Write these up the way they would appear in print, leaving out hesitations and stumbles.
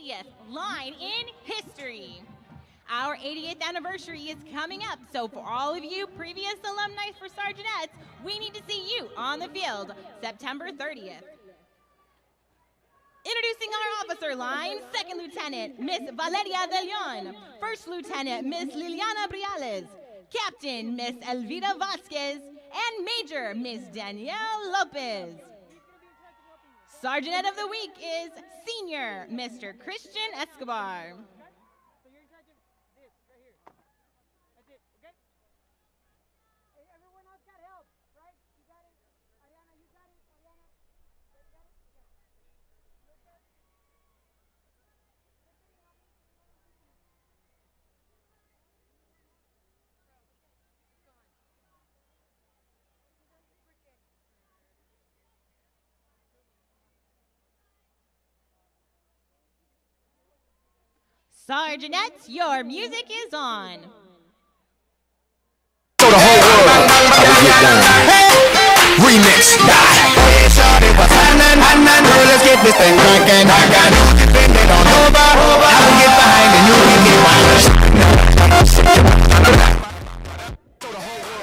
80th line in history. Our 80th anniversary is coming up, so for all of you previous alumni for Sergeantettes, we need to see you on the field September 30th. Introducing our officer line, Second Lieutenant, Miss Valeria De Leon. First Lieutenant, Miss Liliana Briales. Captain, Miss Elvira Vasquez. And Major, Miss Danielle Lopez. Sergeant of the Week is Senior, Mr. Christian Escobar. Sergeantettes, your music is on. So the whole world remix. Let's get this thing cracking. Depending on over. I will get behind and you can get behind. So the whole world.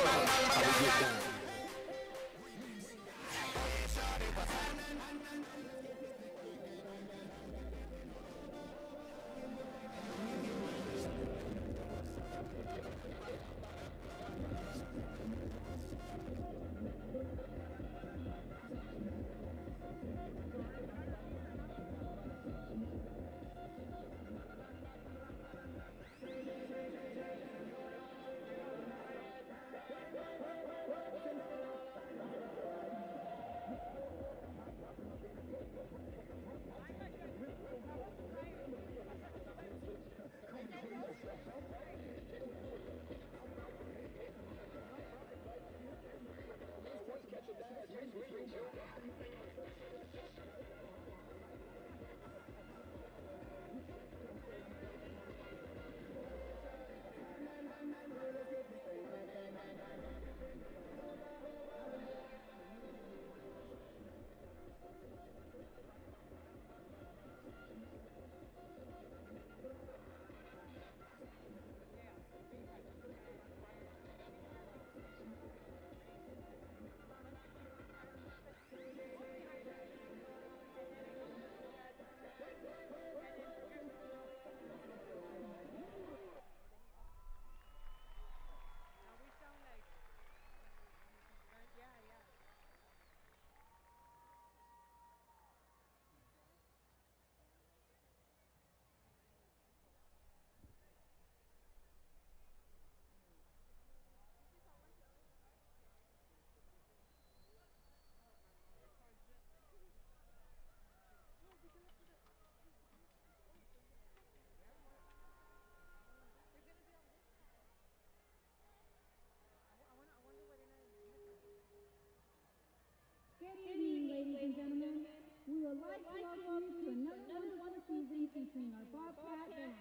featuring our Bobcat Band.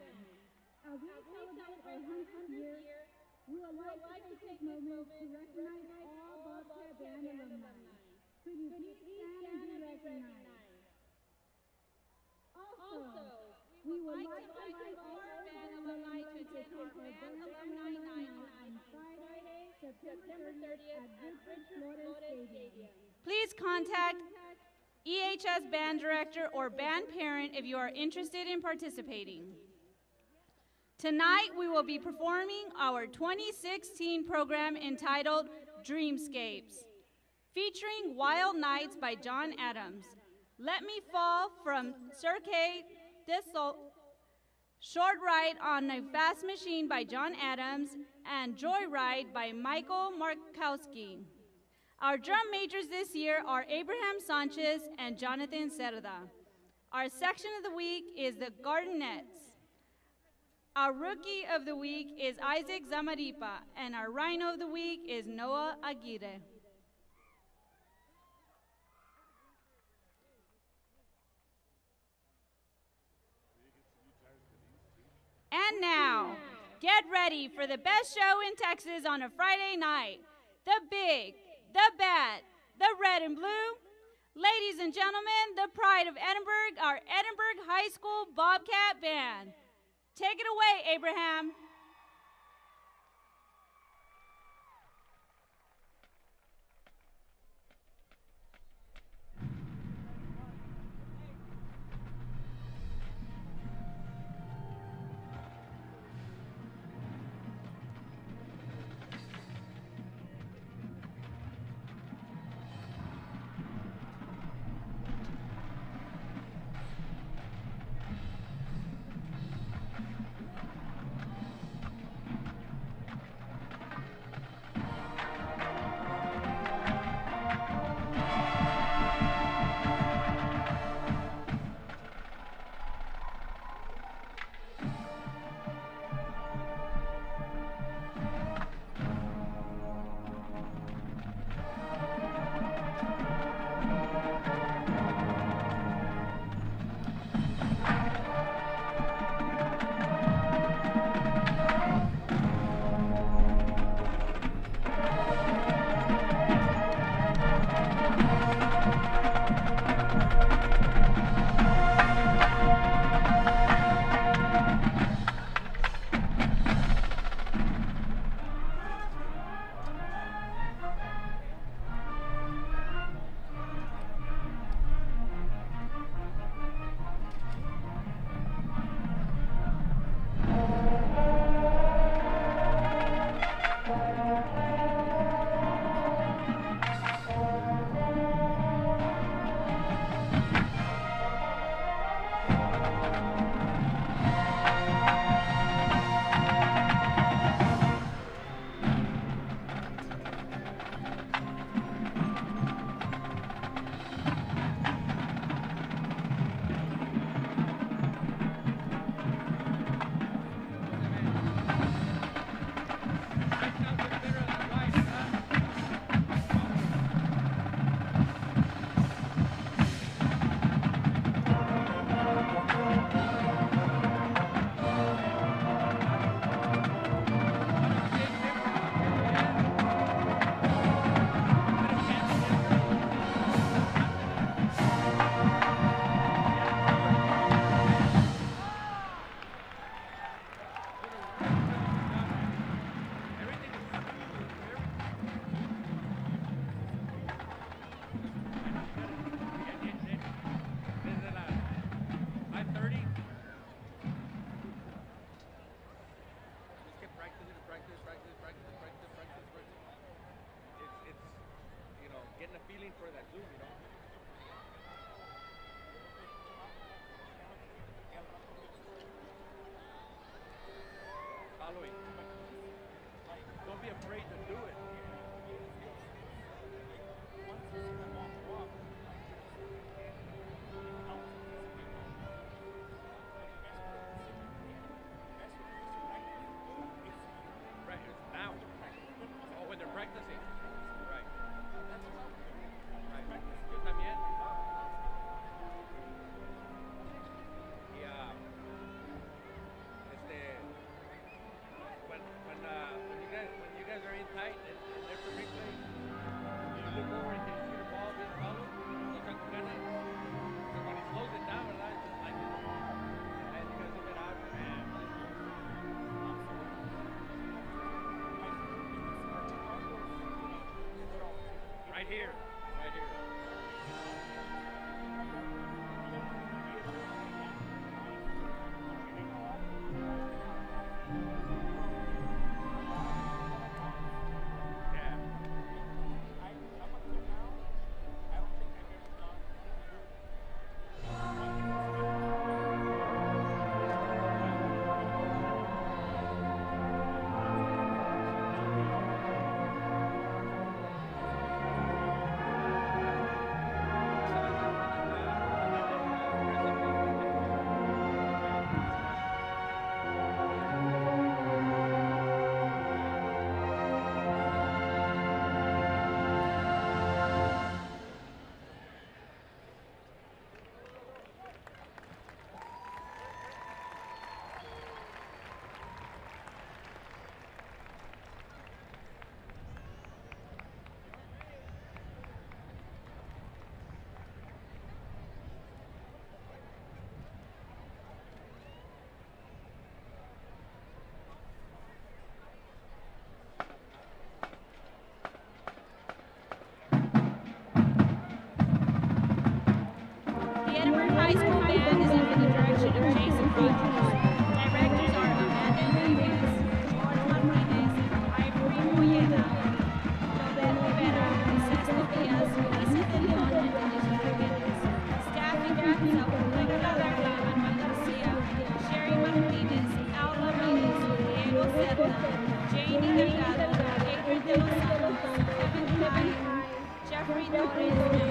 As we celebrate our 100th year, we would like to take this moment to recognize all Bobcat Band alumni. Could you please stand and be recognized? Also, we would like to invite all our band alumni to attend our Band Alumni Night on Friday, September 30th at Edinburg, Florida Stadium. Please contact EHS Band Director or Band Parent if you are interested in participating. Tonight we will be performing our 2016 program entitled Dreamscapes, featuring Wild Nights by John Adams, Let Me Fall from Cirque du Soleil, Short Ride on a Fast Machine by John Adams, and Joyride by Michael Markowski. Our drum majors this year are Abraham Sanchez and Jonathan Cerda. Our section of the week is the Gardenettes. Our rookie of the week is Isaac Zamaripa, and our rhino of the week is Noah Aguirre. And now, get ready for the best show in Texas on a Friday night. The big, the bad, the red and blue, Ladies and gentlemen, the pride of Edinburg, our Edinburg High School Bobcat Band. Take it away, Abraham.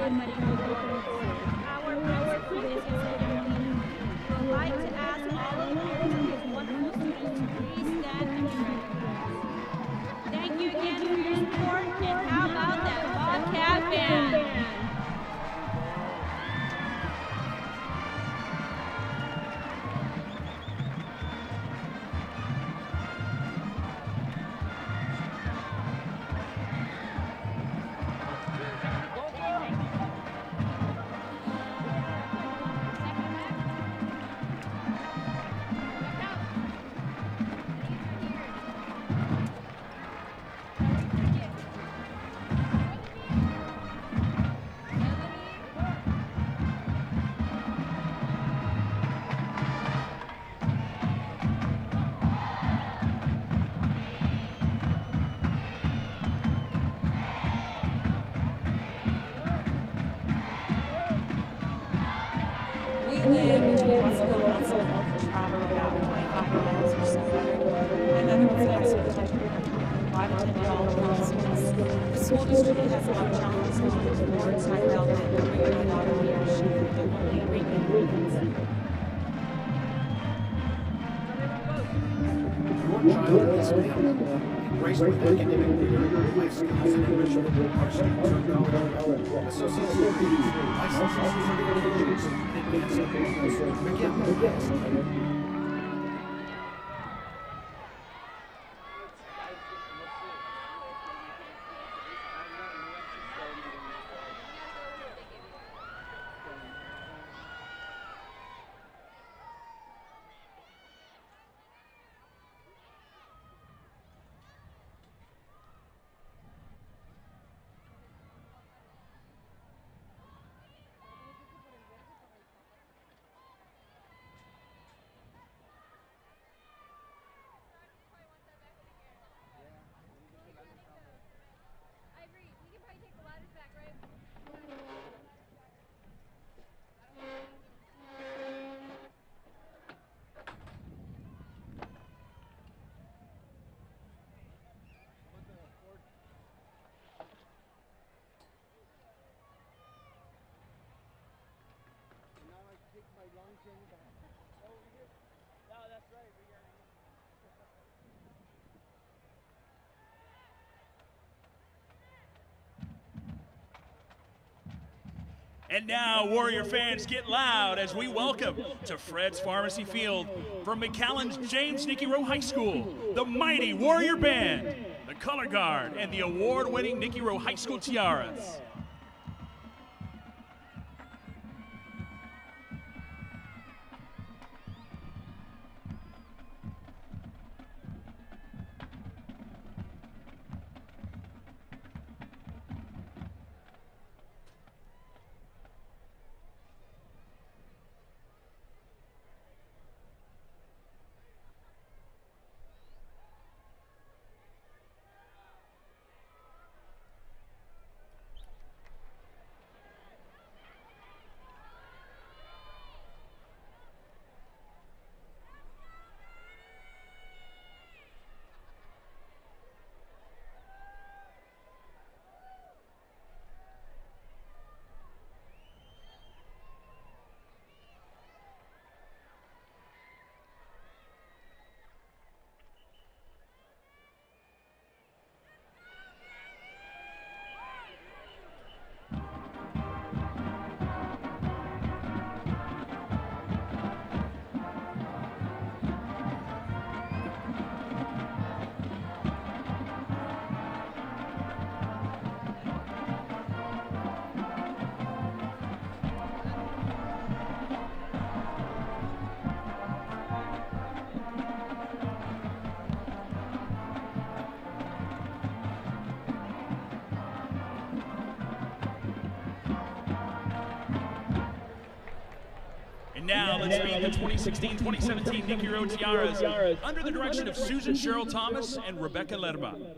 our previous assembly, we would like to ask all of these wonderful students to please stand and be recognized. Thank you again for your support, and how about that Bobcat Band? Embraced with academic rigor, life skills, and enrichment, our students are now associated licenses, certifications, and advanced McAllen. And now, Warrior fans, get loud as we welcome to Fred's Pharmacy Field from McAllen's James Nikki Rowe High School, the mighty Warrior Band, the Color Guard, and the award-winning Nikki Rowe High School Tiaras. And now let's meet the 2016-2017 Nikki Rowe Tiaras under the direction of Susan Cheryl Thomas and Rebecca Lerba.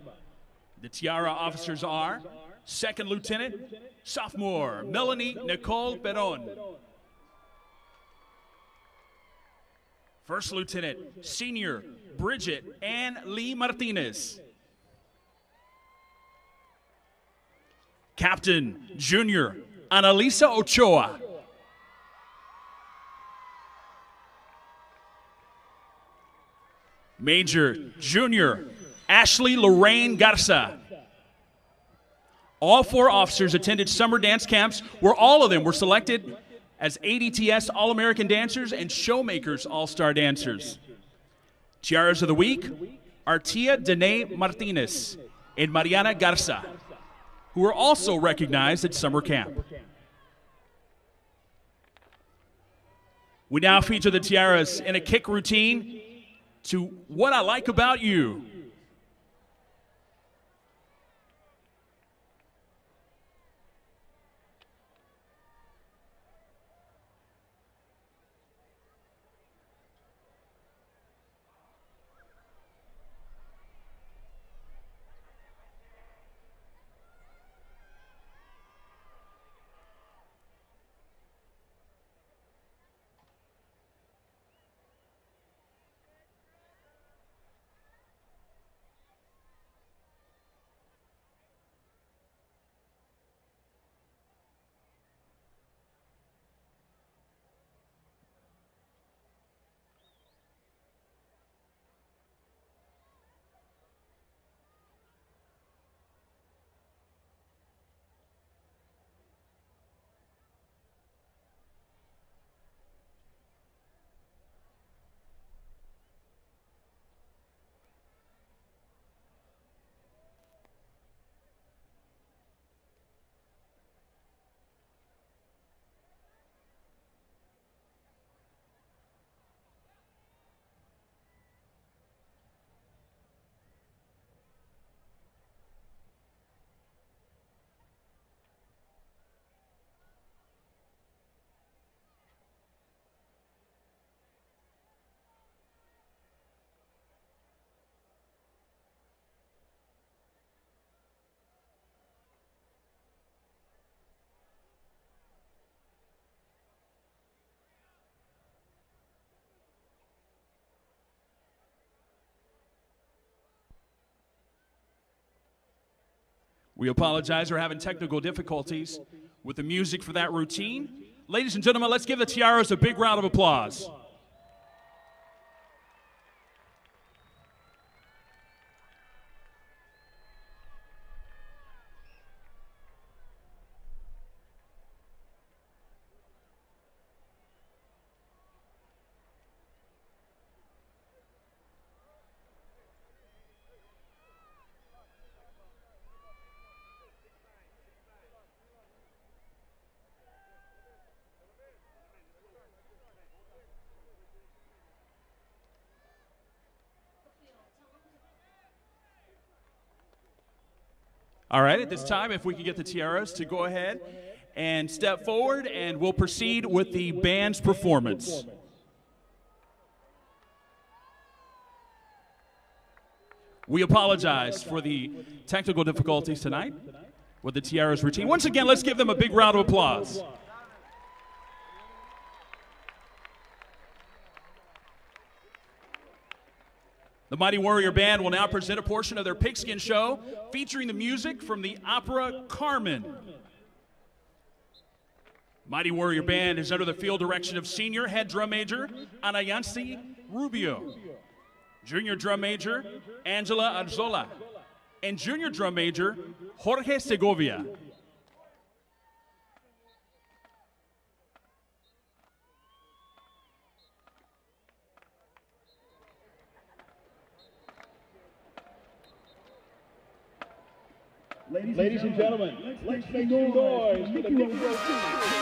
The tiara officers are Second Lieutenant, Sophomore Melanie Nicole Perron. First Lieutenant, Senior Bridget Ann Lee Martinez. Captain, Junior Annalisa Ochoa. Major, Junior, Ashley Lorraine Garza. All 4 officers attended summer dance camps where all of them were selected as ADTS All-American Dancers and Showmakers All-Star Dancers. Tiaras of the Week are Tia Danae Martinez and Mariana Garza, who were also recognized at summer camp. We now feature the tiaras in a kick routine to What I Like About You. We apologize for having technical difficulties with the music for that routine. Ladies and gentlemen, let's give the tiaras a big round of applause. All right, at this time, if we could get the tiaras to go ahead and step forward, and we'll proceed with the band's performance. We apologize for the technical difficulties tonight with the tiaras routine. Once again, let's give them a big round of applause. The Mighty Warrior Band will now present a portion of their pigskin show featuring the music from the opera Carmen. Mighty Warrior Band is under the field direction of Senior Head Drum Major Anayansi Rubio, Junior Drum Major Angela Arzola, and Junior Drum Major Jorge Segovia. Ladies and gentlemen, let's make some noise for the Nikki Rowe team.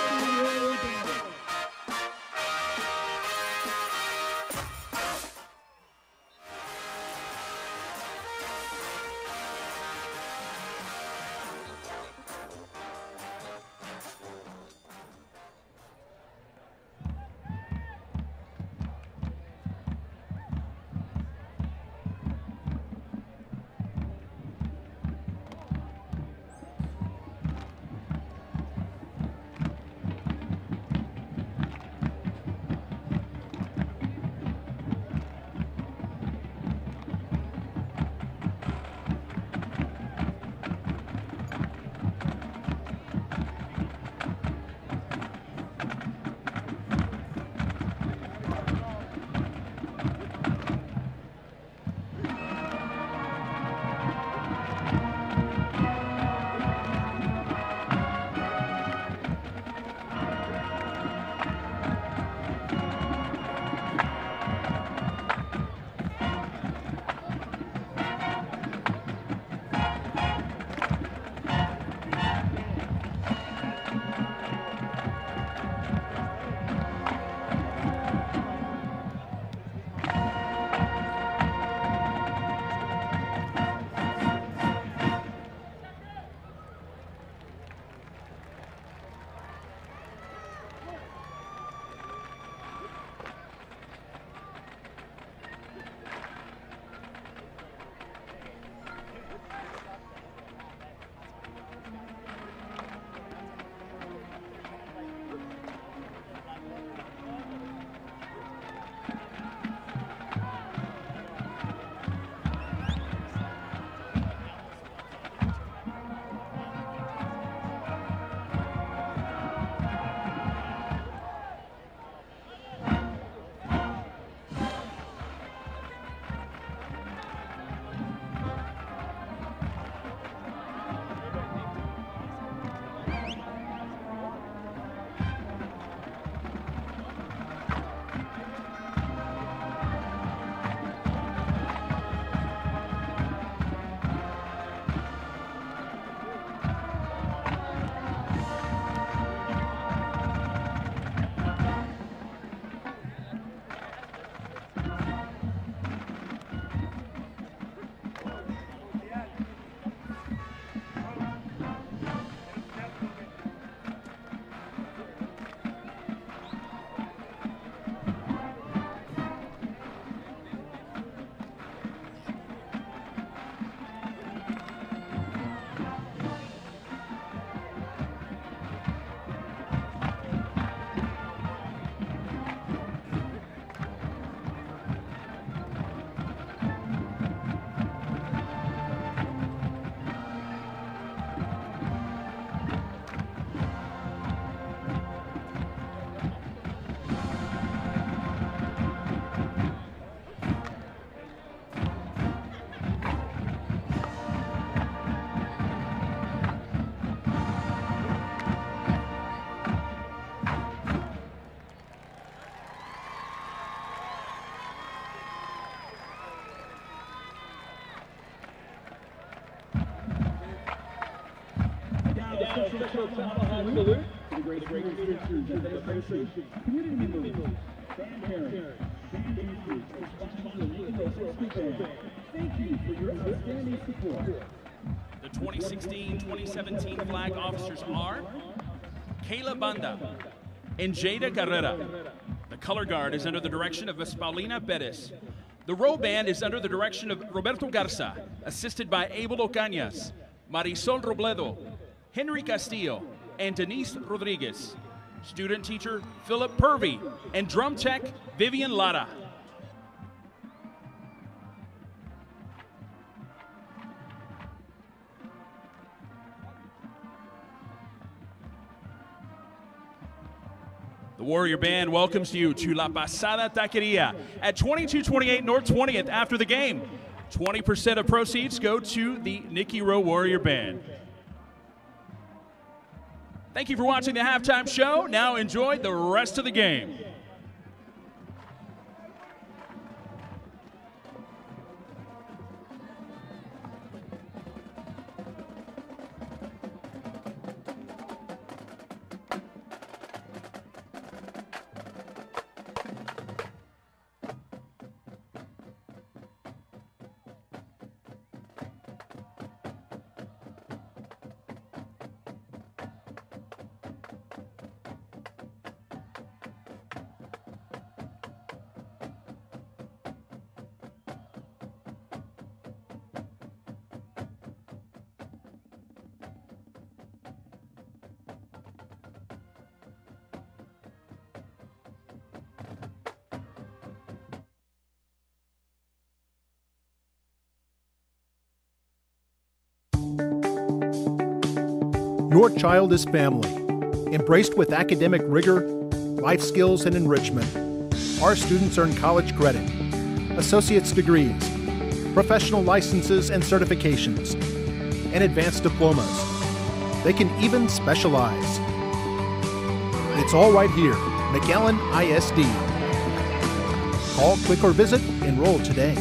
salute to the great sisters and administration, community members, grandparents, thank you for your outstanding support. The 2016-2017 flag officers are Kayla Banda and Jada Carrera. The color guard is under the direction of Ms. Paulina Perez. The row band is under the direction of Roberto Garza, assisted by Abel Ocañas, Marisol Robledo, Henry Castillo, and Denise Rodriguez. Student teacher Philip Purvey, and drum tech Vivian Lara. The Warrior Band welcomes you to La Pasada Taqueria at 2228 North 20th after the game. 20% of proceeds go to the Nikki Rowe Warrior Band. Thank you for watching the halftime show. Now enjoy the rest of the game. Your child is family, embraced with academic rigor, life skills, and enrichment. Our students earn college credit, associate's degrees, professional licenses and certifications, and advanced diplomas. They can even specialize. It's all right here, McAllen ISD. Call, click, or visit. Enroll today.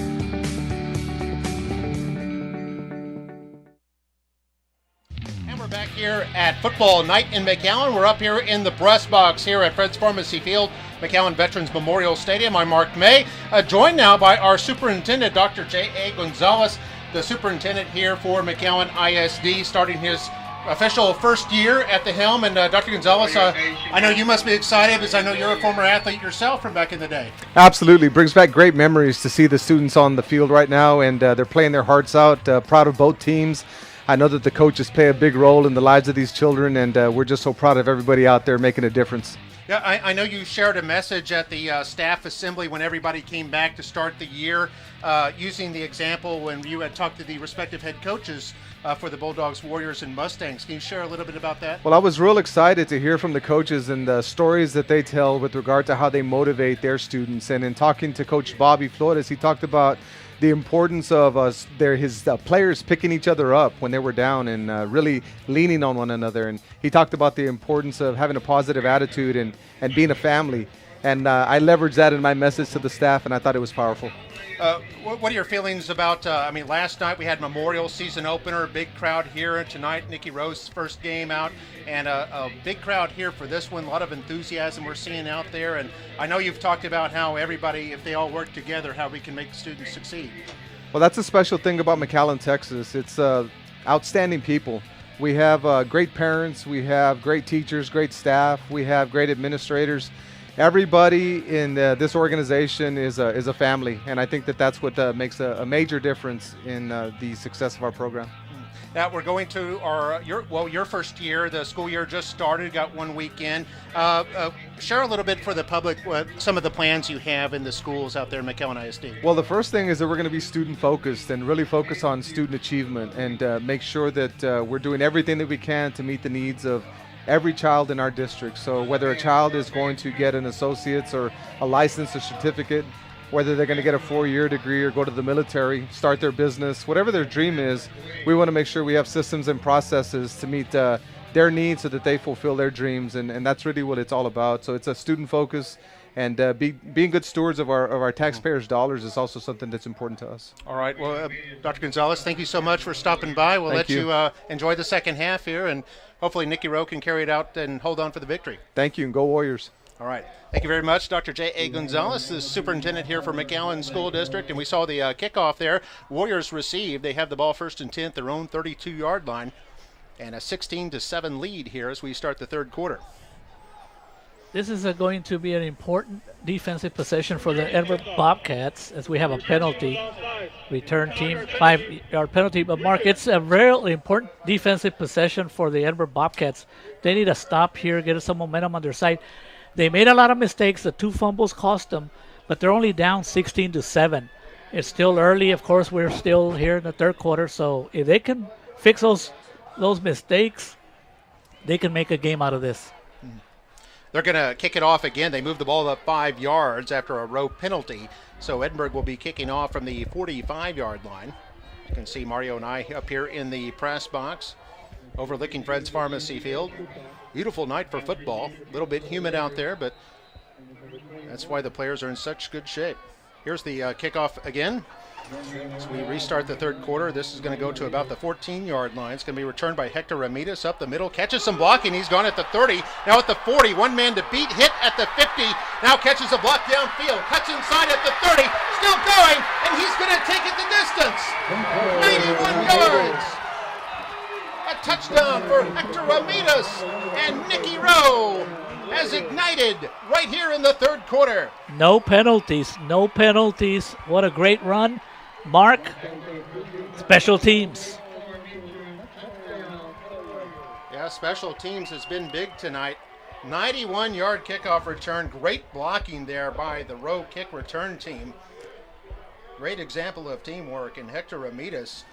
Here at football night in McAllen. We're up here in the press box here at Fred's Pharmacy Field, McAllen Veterans Memorial Stadium. I'm Mark May, joined now by our superintendent, Dr. J.A. Gonzalez, the superintendent here for McAllen ISD, starting his official first year at the helm. And Dr. Gonzalez, I know you must be excited, because I know you're a former athlete yourself from back in the day. Absolutely. Brings back great memories to see the students on the field right now, and they're playing their hearts out. Proud of both teams. I know that the coaches play a big role in the lives of these children, and we're just so proud of everybody out there making a difference. Yeah, I know you shared a message at the staff assembly when everybody came back to start the year, using the example when you had talked to the respective head coaches for the Bulldogs, Warriors, and Mustangs. Can you share a little bit about that? Well, I was real excited to hear from the coaches and the stories that they tell with regard to how they motivate their students. And in talking to Coach Bobby Flores, he talked about the importance of his players picking each other up when they were down and really leaning on one another. And he talked about the importance of having a positive attitude and being a family. And I leveraged that in my message to the staff, and I thought it was powerful. What are your feelings about, last night we had Memorial season opener, big crowd here, and tonight Nikki Rowe's first game out, and a big crowd here for this one, a lot of enthusiasm we're seeing out there. And I know you've talked about how everybody, if they all work together, how we can make the students succeed. Well, that's a special thing about McAllen, Texas. It's outstanding people. We have great parents, we have great teachers, great staff, we have great administrators. Everybody in this organization is a family, and I think that that's what makes a major difference in the success of our program. Now we're going to your first year. The school year just started, got 1 week in. Share a little bit for the public some of the plans you have in the schools out there in McAllen ISD. Well, the first thing is that we're going to be student focused and really focus on student achievement and make sure that we're doing everything that we can to meet the needs of every child in our district. So whether a child is going to get an associate's or a license or certificate, whether they're going to get a 4-year degree or go to the military, start their business, whatever their dream is, we want to make sure we have systems and processes to meet their needs so that they fulfill their dreams, and that's really what it's all about. So it's a student focus, and being good stewards of our taxpayers' dollars is also something that's important to us. All right. Well, Dr. Gonzalez, thank you so much for stopping by. We'll let you enjoy the second half here, and hopefully Nikki Rowe can carry it out and hold on for the victory. Thank you, and go Warriors. All right. Thank you very much, Dr. J.A. Gonzalez, the superintendent here for McAllen School District. And we saw the kickoff there. Warriors receive. They have the ball first and 10 at their own 32-yard line. And a 16-7 lead here as we start the third quarter. This is going to be an important defensive possession for the Edinburg Bobcats as we have a penalty. Return team, 5-yard penalty. But, Mark, it's a really important defensive possession for the Edinburg Bobcats. They need to stop here, get some momentum on their side. They made a lot of mistakes. The 2 fumbles cost them, but they're only down 16-7. It's still early. Of course, we're still here in the third quarter. So if they can fix those mistakes, they can make a game out of this. They're going to kick it off again. They move the ball up 5 yards after a Rowe penalty. So Edinburg will be kicking off from the 45-yard line. You can see Mario and I up here in the press box overlooking Fred's Pharmacy Field. Beautiful night for football. A little bit humid out there, but that's why the players are in such good shape. Here's the kickoff again. As we restart the third quarter, this is going to go to about the 14-yard line. It's going to be returned by Hector Ramirez up the middle. Catches some blocking. He's gone at the 30. Now at the 40. One man to beat. Hit at the 50. Now catches a block downfield. Cuts inside at the 30. Still going, and he's going to take it the distance. 91 yards. A touchdown for Hector Ramirez, and Nikki Rowe has ignited right here in the third quarter. No penalties. What a great run. Mark, special teams. Yeah, special teams has been big tonight. 91-yard kickoff return. Great blocking there by the Rowe kick return team. Great example of teamwork, and Hector Ramirez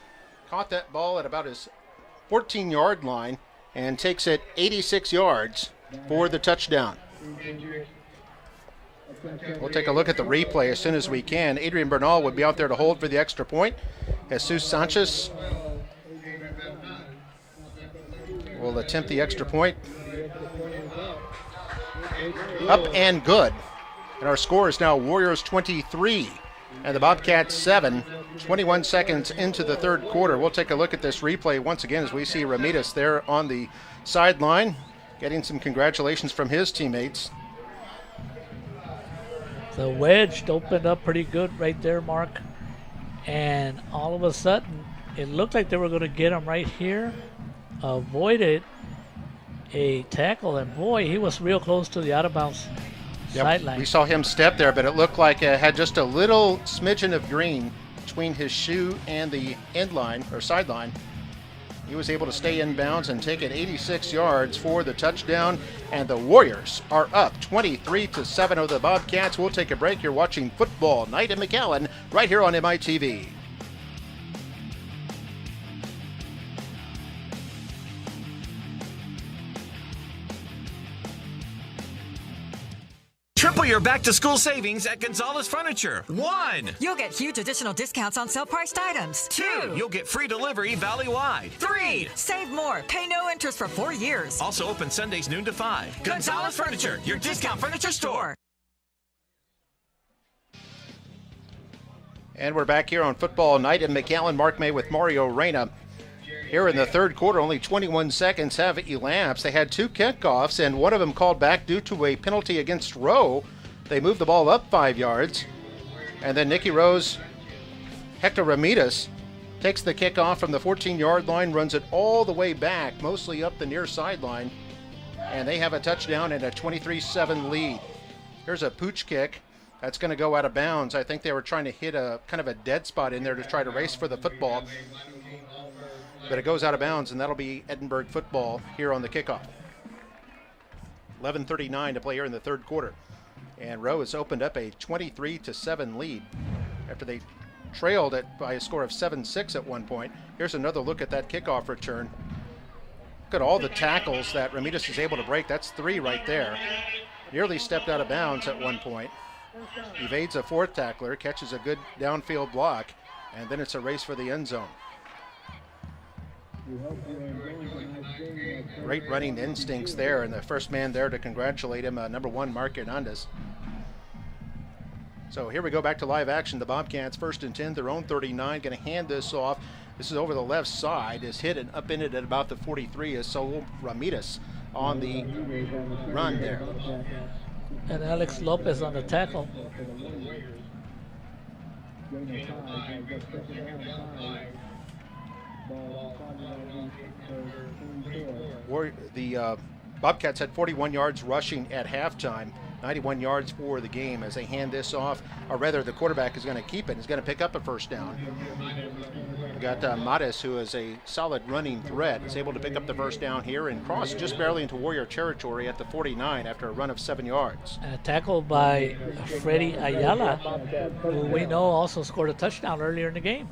caught that ball at about his 14-yard line and takes it 86 yards for the touchdown. We'll take a look at the replay as soon as we can. Adrian Bernal would be out there to hold for the extra point. Jesus Sanchez will attempt the extra point. Up and good. And our score is now Warriors 23 and the Bobcats 7. 21 seconds into the third quarter. We'll take a look at this replay once again as we see Ramirez there on the sideline getting some congratulations from his teammates. The wedge opened up pretty good right there, Mark. And all of a sudden, it looked like they were going to get him right here. Avoided a tackle, and boy, he was real close to the out-of-bounds sideline. We saw him step there, but it looked like it had just a little smidgen of green between his shoe and the end line, or sideline. He was able to stay in bounds and take it 86 yards for the touchdown, and the Warriors are up 23-7 over the Bobcats. We'll take a break. You're watching Football Night in McAllen right here on MITV. Triple your back-to-school savings at Gonzalez Furniture. 1. You'll get huge additional discounts on sale-priced items. 2. You'll get free delivery valley-wide. 3. Save more. Pay no interest for 4 years. Also open Sundays noon to 5. Gonzalez Furniture, your discount furniture store. And we're back here on Football Night in McAllen. Mark May with Mario Reyna. Here in the third quarter, only 21 seconds have elapsed. They had 2 kickoffs, and one of them called back due to a penalty against Rowe. They moved the ball up 5 yards. And then Nikki Rowe's Hector Ramirez takes the kickoff from the 14-yard line, runs it all the way back, mostly up the near sideline. And they have a touchdown and a 23-7 lead. Here's a pooch kick. That's going to go out of bounds. I think they were trying to hit a kind of a dead spot in there to try to race for the football. But it goes out of bounds, and that'll be Edinburg football here on the kickoff. 11:39 to play here in the third quarter. And Rowe has opened up a 23-7 lead after they trailed it by a score of 7-6 at one point. Here's another look at that kickoff return. Look at all the tackles that Ramirez is able to break. That's 3 right there. Nearly stepped out of bounds at one point. Evades a 4th tackler, catches a good downfield block, and then it's a race for the end zone. Great running instincts there, and the first man there to congratulate him, number 1, Mark Hernandez. So here we go back to live action. The Bobcats 1st and 10, their own 39, going to hand this off. This is over the left side, is hit and up in it at about the 43 is Saul Ramirez on the run there. And Alex Lopez on the tackle. The Bobcats had 41 yards rushing at halftime, 91 yards for the game as they hand this off, or rather the quarterback is going to keep it. He's going to pick up a first down. We got Mattis, who is a solid running threat, is able to pick up the first down here and cross just barely into Warrior territory at the 49 after a run of 7 yards. And a tackle by Freddy Ayala, who we know also scored a touchdown earlier in the game.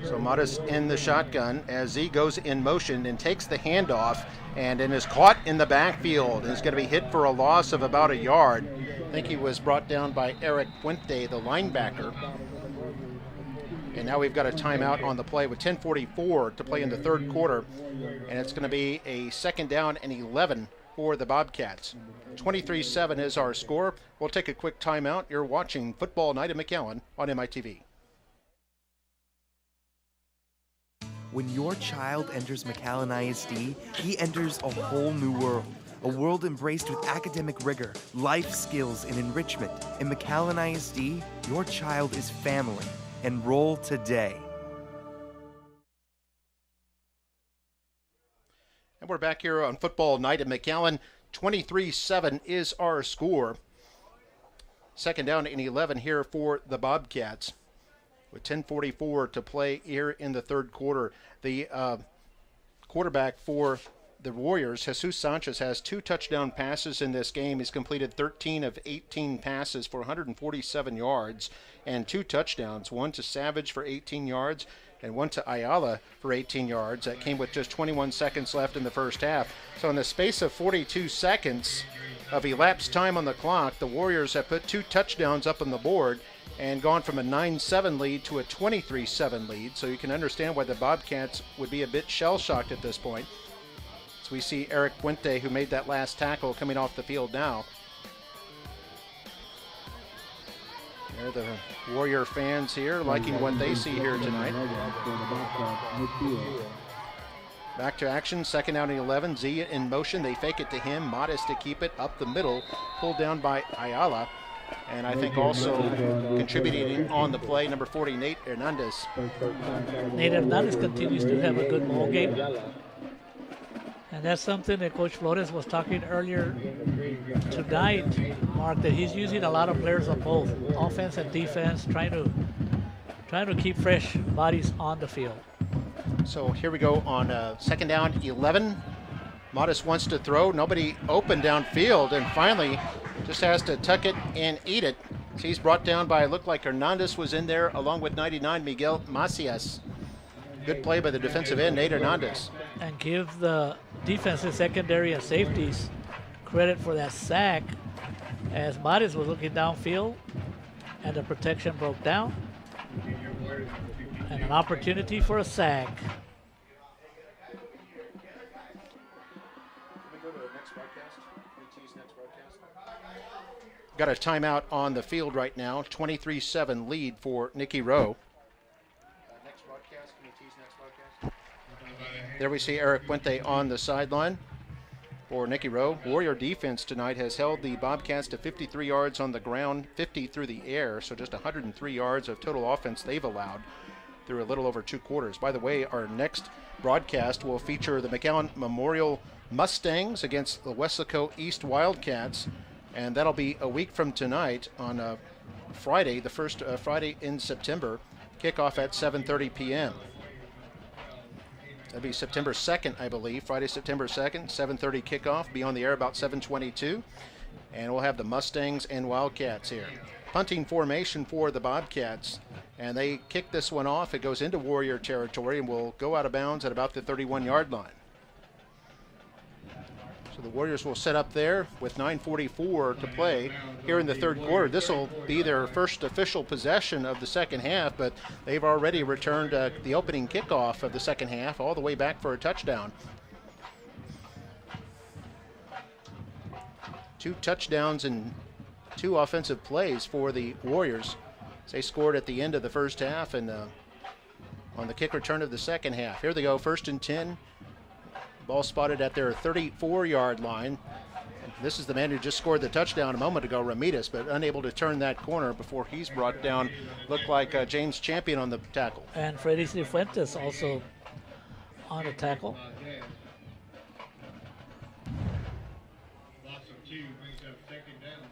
So Mattis in the shotgun as he goes in motion and takes the handoff and then is caught in the backfield and is going to be hit for a loss of about a yard. I think he was brought down by Eric Puente, the linebacker. And now we've got a timeout on the play with 10:44 to play in the third quarter. And it's going to be a 2nd down and 11 for the Bobcats. 23-7 is our score. We'll take a quick timeout. You're watching Football Night in McAllen on MITV. When your child enters McAllen ISD, he enters a whole new world. A world embraced with academic rigor, life skills, and enrichment. In McAllen ISD, your child is family. Enroll today. And we're back here on Football Night at McAllen. 23-7 is our score. 2nd down and 11 here for the Bobcats. With 10:44 to play here in the third quarter. The quarterback for the Warriors, Jesus Sanchez, has 2 touchdown passes in this game. He's completed 13 of 18 passes for 147 yards and 2 touchdowns, one to Savage for 18 yards and one to Ayala for 18 yards. That came with just 21 seconds left in the first half. So in the space of 42 seconds of elapsed time on the clock, the Warriors have put 2 touchdowns up on the board and gone from a 9-7 lead to a 23-7 lead. So you can understand why the Bobcats would be a bit shell-shocked at this point. So we see Eric Puente, who made that last tackle, coming off the field now. There are the Warrior fans here liking what they see here tonight. Back to action, 2nd down and 11. Z in motion, they fake it to him. Mattis to keep it up the middle, pulled down by Ayala. And I think also contributing on the play, number 40, Nate Hernandez. Nate Hernandez continues to have a good ball game. And that's something that Coach Flores was talking earlier tonight, Mark, that he's using a lot of players on both offense and defense, trying to keep fresh bodies on the field. So here we go on 2nd down, 11. Mattis wants to throw, nobody open downfield, and finally just has to tuck it and eat it. So he's brought down by, looked like Hernandez was in there along with 99, Miguel Macias. Good play by the defensive end, Nate Hernandez. And give the defensive secondary and safeties credit for that sack, as Mattis was looking downfield and the protection broke down. And an opportunity for a sack. Got a timeout on the field right now. 23-7 lead for Nikki Rowe. Next broadcast. Can you tease next broadcast? There we see Eric Puente on the sideline for Nikki Rowe. Warrior defense tonight has held the Bobcats to 53 yards on the ground, 50 through the air, so just 103 yards of total offense they've allowed through a little over 2 quarters. By the way, our next broadcast will feature the McAllen Memorial Mustangs against the Weslaco East Wildcats. And that'll be a week from tonight on Friday, the first Friday in September, kickoff at 7:30 p.m. That'll be September 2nd, I believe, Friday, September 2nd, 7:30 kickoff, be on the air about 7:22. And we'll have the Mustangs and Wildcats here. Punting formation for the Bobcats, and they kick this one off. It goes into Warrior territory and will go out of bounds at about the 31-yard line. So the Warriors will set up there with 9:44 to play here in the third quarter. This will be their first official possession of the second half, but they've already returned the opening kickoff of the second half all the way back for a touchdown. 2 touchdowns in 2 offensive plays for the Warriors. They scored at the end of the first half and on the kick return of the second half. Here they go, 1st and 10. Ball spotted at their 34-yard line. This is the man who just scored the touchdown a moment ago, Ramirez, but unable to turn that corner before he's brought down. Looked like James Champion on the tackle. And Freddy Cifuentes also on the tackle.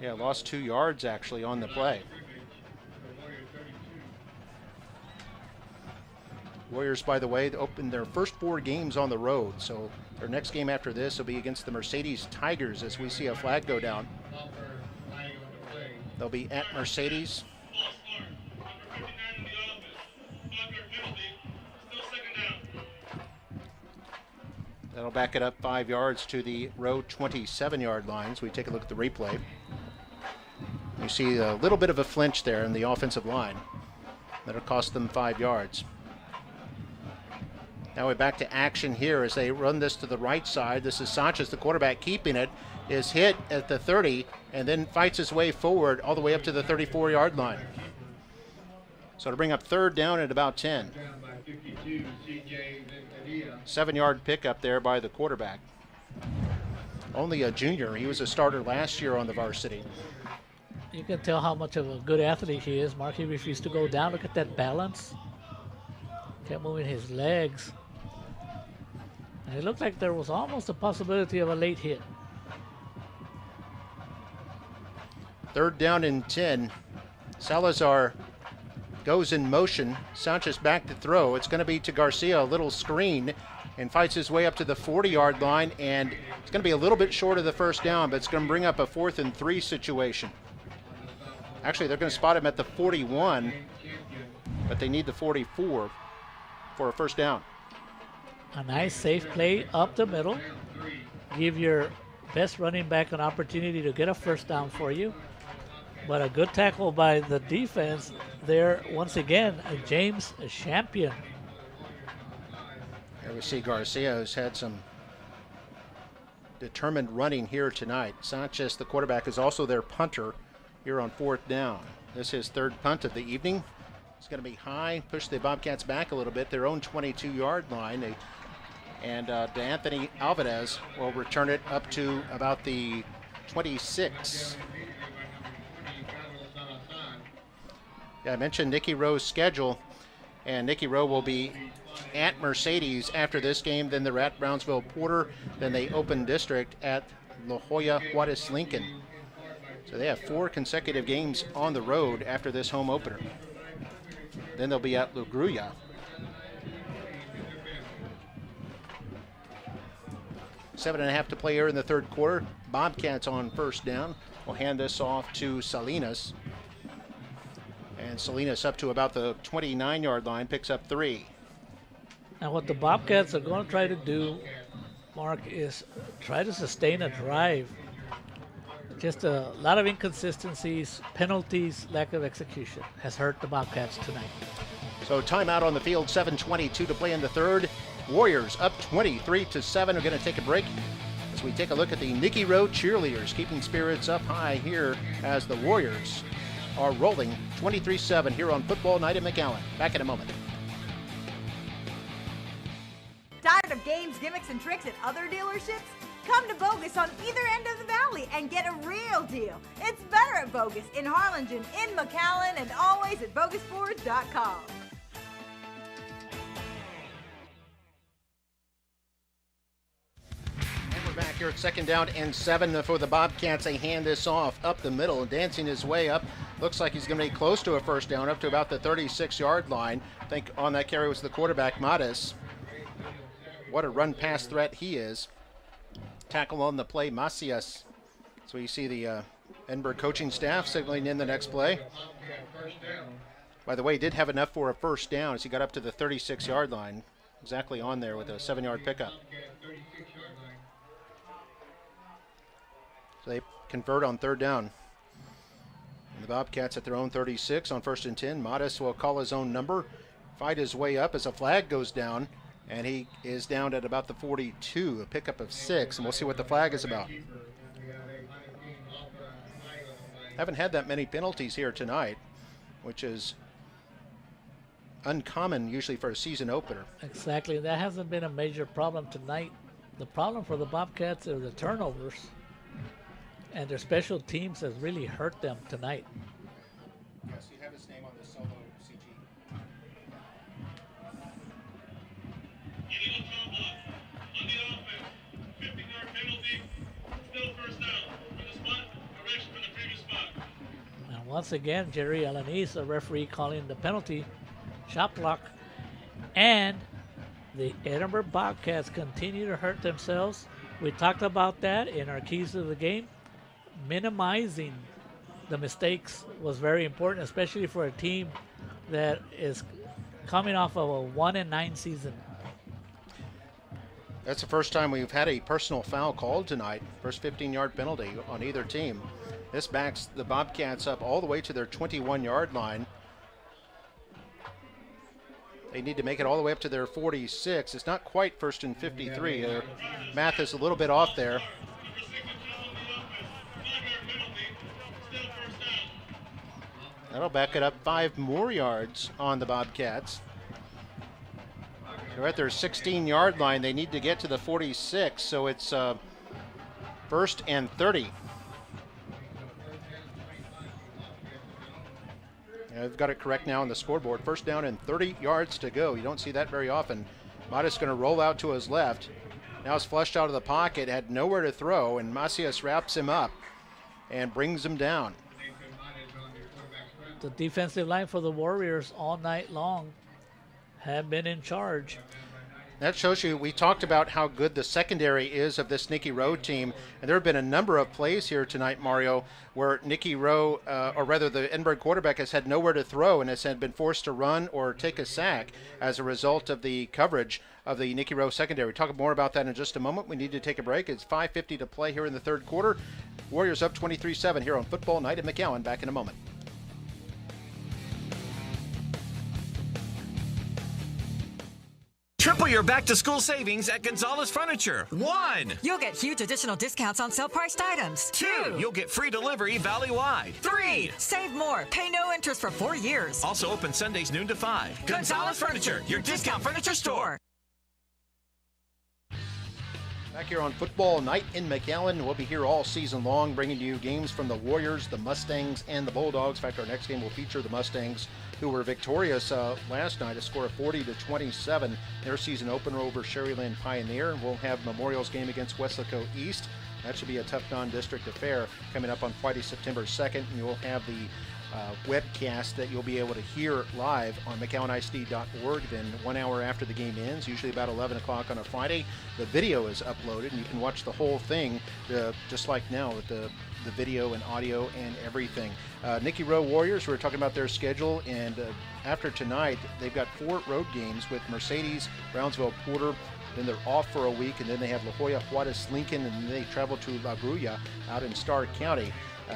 Yeah, lost 2 yards actually on the play. Warriors, by the way, opened their first 4 games on the road, so their next game after this will be against the Mercedes Tigers as we see a flag go down. They'll be at Mercedes. That'll back it up 5 yards to the road 27-yard lines. We take a look at the replay. You see a little bit of a flinch there in the offensive line. That'll cost them 5 yards. Now we're back to action here as they run this to the right side. This is Sanchez, the quarterback, keeping it, is hit at the 30 and then fights his way forward all the way up to the 34-yard line. So to bring up 3rd down at about 10. 7-yard pickup there by the quarterback. Only a junior. He was a starter last year on the varsity. You can tell how much of a good athlete he is. Mark, he refused to go down. Look at that balance. Kept moving his legs. And it looked like there was almost a possibility of a late hit. 3rd down and 10. Salazar goes in motion. Sanchez back to throw. It's going to be to Garcia, a little screen, and fights his way up to the 40-yard line, and it's going to be a little bit short of the 1st down, but it's going to bring up a 4th and 3 situation. Actually, they're going to spot him at the 41, but they need the 44 for a 1st down. A nice safe play up the middle. Give your best running back an opportunity to get a 1st down for you. But a good tackle by the defense there. Once again, James Champion. Here we see Garcia, who's had some determined running here tonight. Sanchez, the quarterback, is also their punter here on 4th down. This is his 3rd punt of the evening. It's going to be high, push the Bobcats back a little bit, their own 22-yard line. And DeAnthony Alvarez will return it up to about the 26. Yeah, I mentioned Nikki Rowe's schedule, and Nikki Rowe will be at Mercedes after this game. Then they're at Brownsville Porter. Then they open district at La Jolla Juarez Lincoln. So they have 4 consecutive games on the road after this home opener. Then they'll be at La Grulla. 7.5 to play here in the 3rd quarter. Bobcats on 1st down. We'll hand this off to Salinas. And Salinas up to about the 29-yard line, picks up 3. And what the Bobcats are going to try to do, Mark, is try to sustain a drive. Just a lot of inconsistencies, penalties, lack of execution has hurt the Bobcats tonight. So timeout on the field, 7:22 to play in the 3rd. Warriors up 23-7. We're going to take a break as we take a look at the Nikki Rowe cheerleaders, keeping spirits up high here as the Warriors are rolling 23-7 here on Football Night at McAllen. Back in a moment. Tired of games, gimmicks, and tricks at other dealerships? Come to Bogus on either end of the valley and get a real deal. It's better at Bogus in Harlingen, in McAllen, and always at BogusFords.com. Back here at 2nd down and 7 for the Bobcats. They hand this off up the middle, dancing his way up. Looks like he's going to be close to a 1st down, up to about the 36-yard line. I think on that carry was the quarterback, Matas. What a run pass threat he is. Tackle on the play, Macias. So you see the Edinburg coaching staff signaling in the next play. By the way, he did have enough for a 1st down as he got up to the 36-yard line. Exactly on there with a 7-yard pickup. So they convert on 3rd down. And the Bobcats at their own 36 on 1st and 10. Matas will call his own number, fight his way up as a flag goes down, and he is down at about the 42, a pickup of 6, and we'll see what the flag is about. Haven't had that many penalties here tonight, which is uncommon usually for a season opener. Exactly. That hasn't been a major problem tonight. The problem for the Bobcats are the turnovers, and their special teams has really hurt them tonight. Yes, you have his name on the solo CG. Illegal tomahawk on the offense. 50-yard penalty. Still first down. For the spot, correction from the previous spot. And once again, Jerry Alanis, the referee, calling the penalty, shot block, and the Edinburg Bobcats continue to hurt themselves. We talked about that in our keys to the game. Minimizing the mistakes was very important, especially for a team that is coming off of a 1-9 season. That's the first time we've had a personal foul called tonight. First 15-yard penalty on either team. This backs the Bobcats up all the way to their 21-yard line. They need to make it all the way up to their 46. It's not quite first and 53. Their math is a little bit off there. That'll back it up 5 more yards on the Bobcats. They're at their 16-yard line. They need to get to the 46, so it's first and 30. I've got it correct now on the scoreboard. First down and 30 yards to go. You don't see that very often. Matas going to roll out to his left. Now it's flushed out of the pocket, had nowhere to throw, and Macias wraps him up and brings him down. The defensive line for the Warriors all night long have been in charge. That shows you, we talked about how good the secondary is of this Nikki Rowe team, and there have been a number of plays here tonight, Mario, where Nikki Rowe, or rather the Edinburg quarterback, has had nowhere to throw and has been forced to run or take a sack as a result of the coverage of the Nikki Rowe secondary. We'll talk more about that in just a moment. We need to take a break. It's 5:50 to play here in the third quarter. Warriors up 23-7 here on Football Night at McAllen. Back in a moment. Triple your back-to-school savings at Gonzalez Furniture. 1. You'll get huge additional discounts on sale-priced items. 2. You'll get free delivery valley-wide. 3. Save more. Pay no interest for 4 years. Also open Sundays noon to 5. Gonzalez Furniture, your discount furniture store. Back here on Football Night in McAllen. We'll be here all season long, bringing to you games from the Warriors, the Mustangs, and the Bulldogs. In fact, our next game will feature the Mustangs, who were victorious last night, a score of 40-27. Their season opener over Sherryland Pioneer. We'll have Memorial's game against Weslaco East. That should be a tough non-district affair coming up on Friday, September 2nd. And you'll have the webcast that you'll be able to hear live on McAllenisd.org. Then 1 hour after the game ends, usually about 11 o'clock on a Friday, the video is uploaded and you can watch the whole thing just like now with the video and audio and everything. Nikki Rowe Warriors, we're talking about their schedule, and after tonight, they've got 4 road games with Mercedes, Brownsville, Porter. Then they're off for a week, and then they have La Jolla, Juarez, Lincoln, and then they travel to La Grulla out in Starr County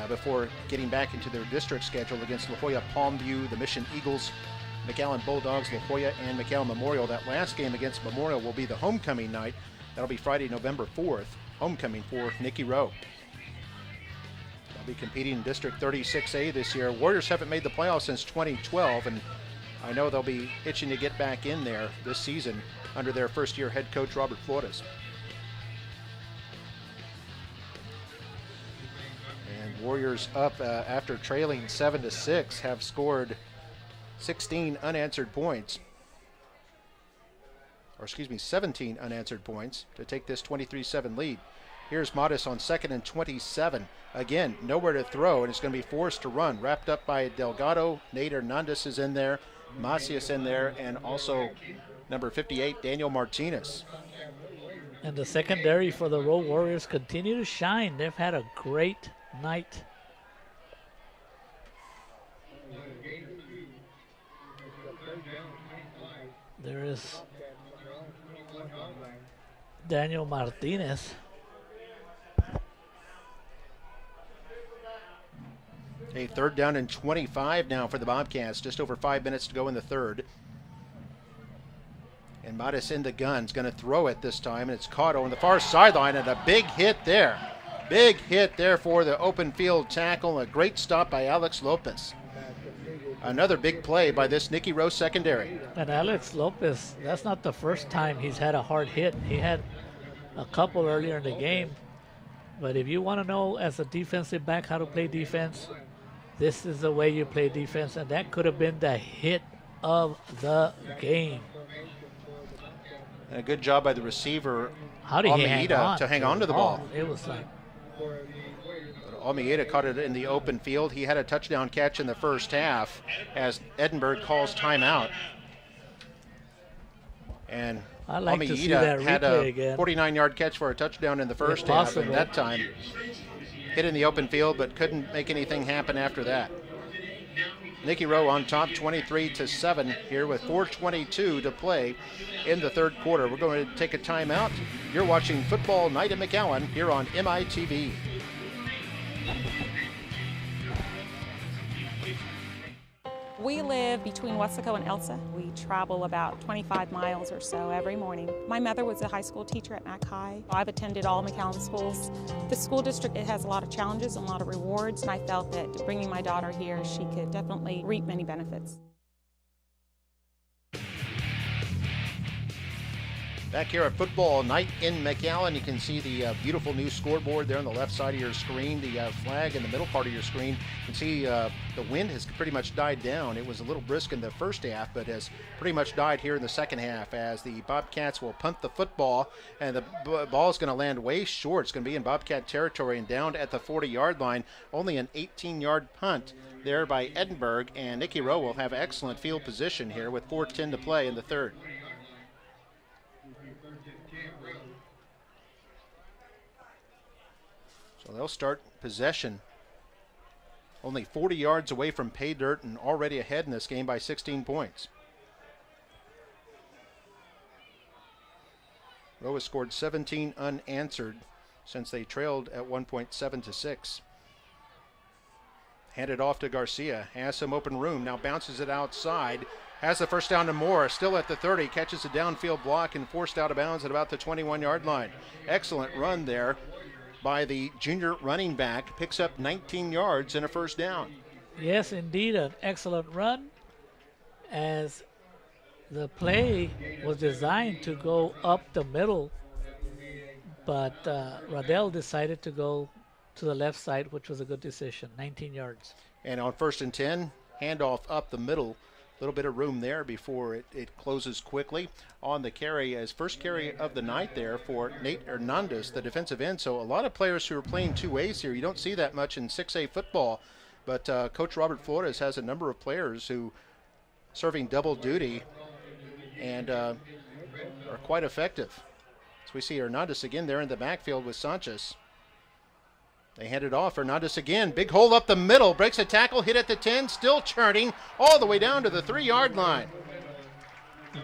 before getting back into their district schedule against La Jolla, Palmview, the Mission Eagles, McAllen Bulldogs, La Jolla, and McAllen Memorial. That last game against Memorial will be the homecoming night. That'll be Friday, November 4th, homecoming for Nikki Rowe. They'll be competing in District 36A this year. Warriors haven't made the playoffs since 2012, and I know they'll be itching to get back in there this season under their first-year head coach, Robert Flores. And Warriors up after trailing 7-6 have scored 16 unanswered points. Or excuse me, 17 unanswered points to take this 23-7 lead. Here's Modis on 2nd and 27. Again, nowhere to throw, and it's going to be forced to run. Wrapped up by Delgado. Nate Hernandez is in there. Macias in there, and also number 58, Daniel Martinez. And the secondary for the Rowe Warriors continue to shine. They've had a great night. There is Daniel Martinez. A 3rd down and 25 now for the Bobcats. Just over 5 minutes to go in the third. And Matis in the gun's going to throw it this time, and it's caught on the far sideline, and a big hit there. Big hit there for the open field tackle. A great stop by Alex Lopez. Another big play by this Nikki Rowe secondary. And Alex Lopez, that's not the first time he's had a hard hit. He had a couple earlier in the game. But if you want to know as a defensive back how to play defense, this is the way you play defense. And that could have been the hit of the game. And a good job by the receiver, How did he hang on to hang on to the ball. It was like... Almeida caught it in the open field. He had a touchdown catch in the first half as Edinburg calls timeout. And I'd like to see Almeida that had replay a again. 49-yard catch for a touchdown in the first half, and that time hit in the open field but couldn't make anything happen after that. Nikki Rowe on top 23-7 here with 4:22 to play in the third quarter. We're going to take a timeout. You're watching Football Night at McAllen here on MITV. We live between Weslaco and Elsa. We travel about 25 miles or so every morning. My mother was a high school teacher at Mac High. I've attended all McAllen schools. The school district, it has a lot of challenges and a lot of rewards, and I felt that bringing my daughter here, she could definitely reap many benefits. Back here at Football Night in McAllen, you can see the beautiful new scoreboard there on the left side of your screen, the flag in the middle part of your screen. You can see the wind has pretty much died down. It was a little brisk in the first half, but has pretty much died here in the second half as the Bobcats will punt the football, and the ball is going to land way short. It's going to be in Bobcat territory and down at the 40-yard line. Only an 18-yard punt there by Edinburg, and Nikki Rowe will have excellent field position here with 4:10 to play in the third. So they'll start possession. Only 40 yards away from pay dirt and already ahead in this game by 16 points. Rowe has scored 17 unanswered since they trailed at 1.7-6. Handed off to Garcia. Has some open room. Now bounces it outside. Has the first down to Moore. Still at the 30. Catches a downfield block and forced out of bounds at about the 21-yard line. Excellent run there by the junior running back. Picks up 19 yards and a first down. Yes, indeed, an excellent run, as the play was designed to go up the middle, but Radell decided to go to the left side, which was a good decision. 19 yards. And on 1st and 10, handoff up the middle. A little bit of room there before it closes quickly on the carry, as first carry of the night there for Nate Hernandez, the defensive end. So a lot of players who are playing two ways here. You don't see that much in 6A football, but Coach Robert Flores has a number of players who serving double duty and are quite effective. So we see Hernandez again there in the backfield with Sanchez. They hand it off. Hernandez again. Big hole up the middle. Breaks a tackle. Hit at the 10. Still churning all the way down to the 3-yard line.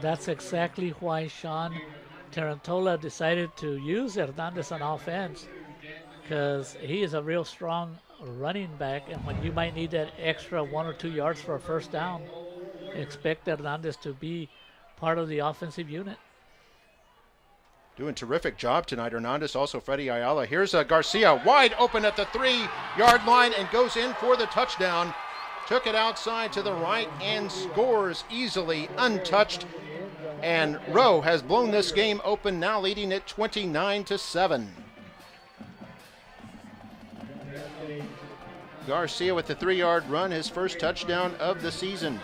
That's exactly why Sean Tarantola decided to use Hernandez on offense, because he is a real strong running back, and when you might need that extra 1 or 2 yards for a first down, expect Hernandez to be part of the offensive unit. Doing terrific job tonight, Hernandez. Also Freddie Ayala. Here's Garcia wide open at the 3-yard line and goes in for the touchdown. Took it outside to the right and scores easily, untouched. And Rowe has blown this game open, now leading it 29-7. Garcia with the 3-yard run, his first touchdown of the season.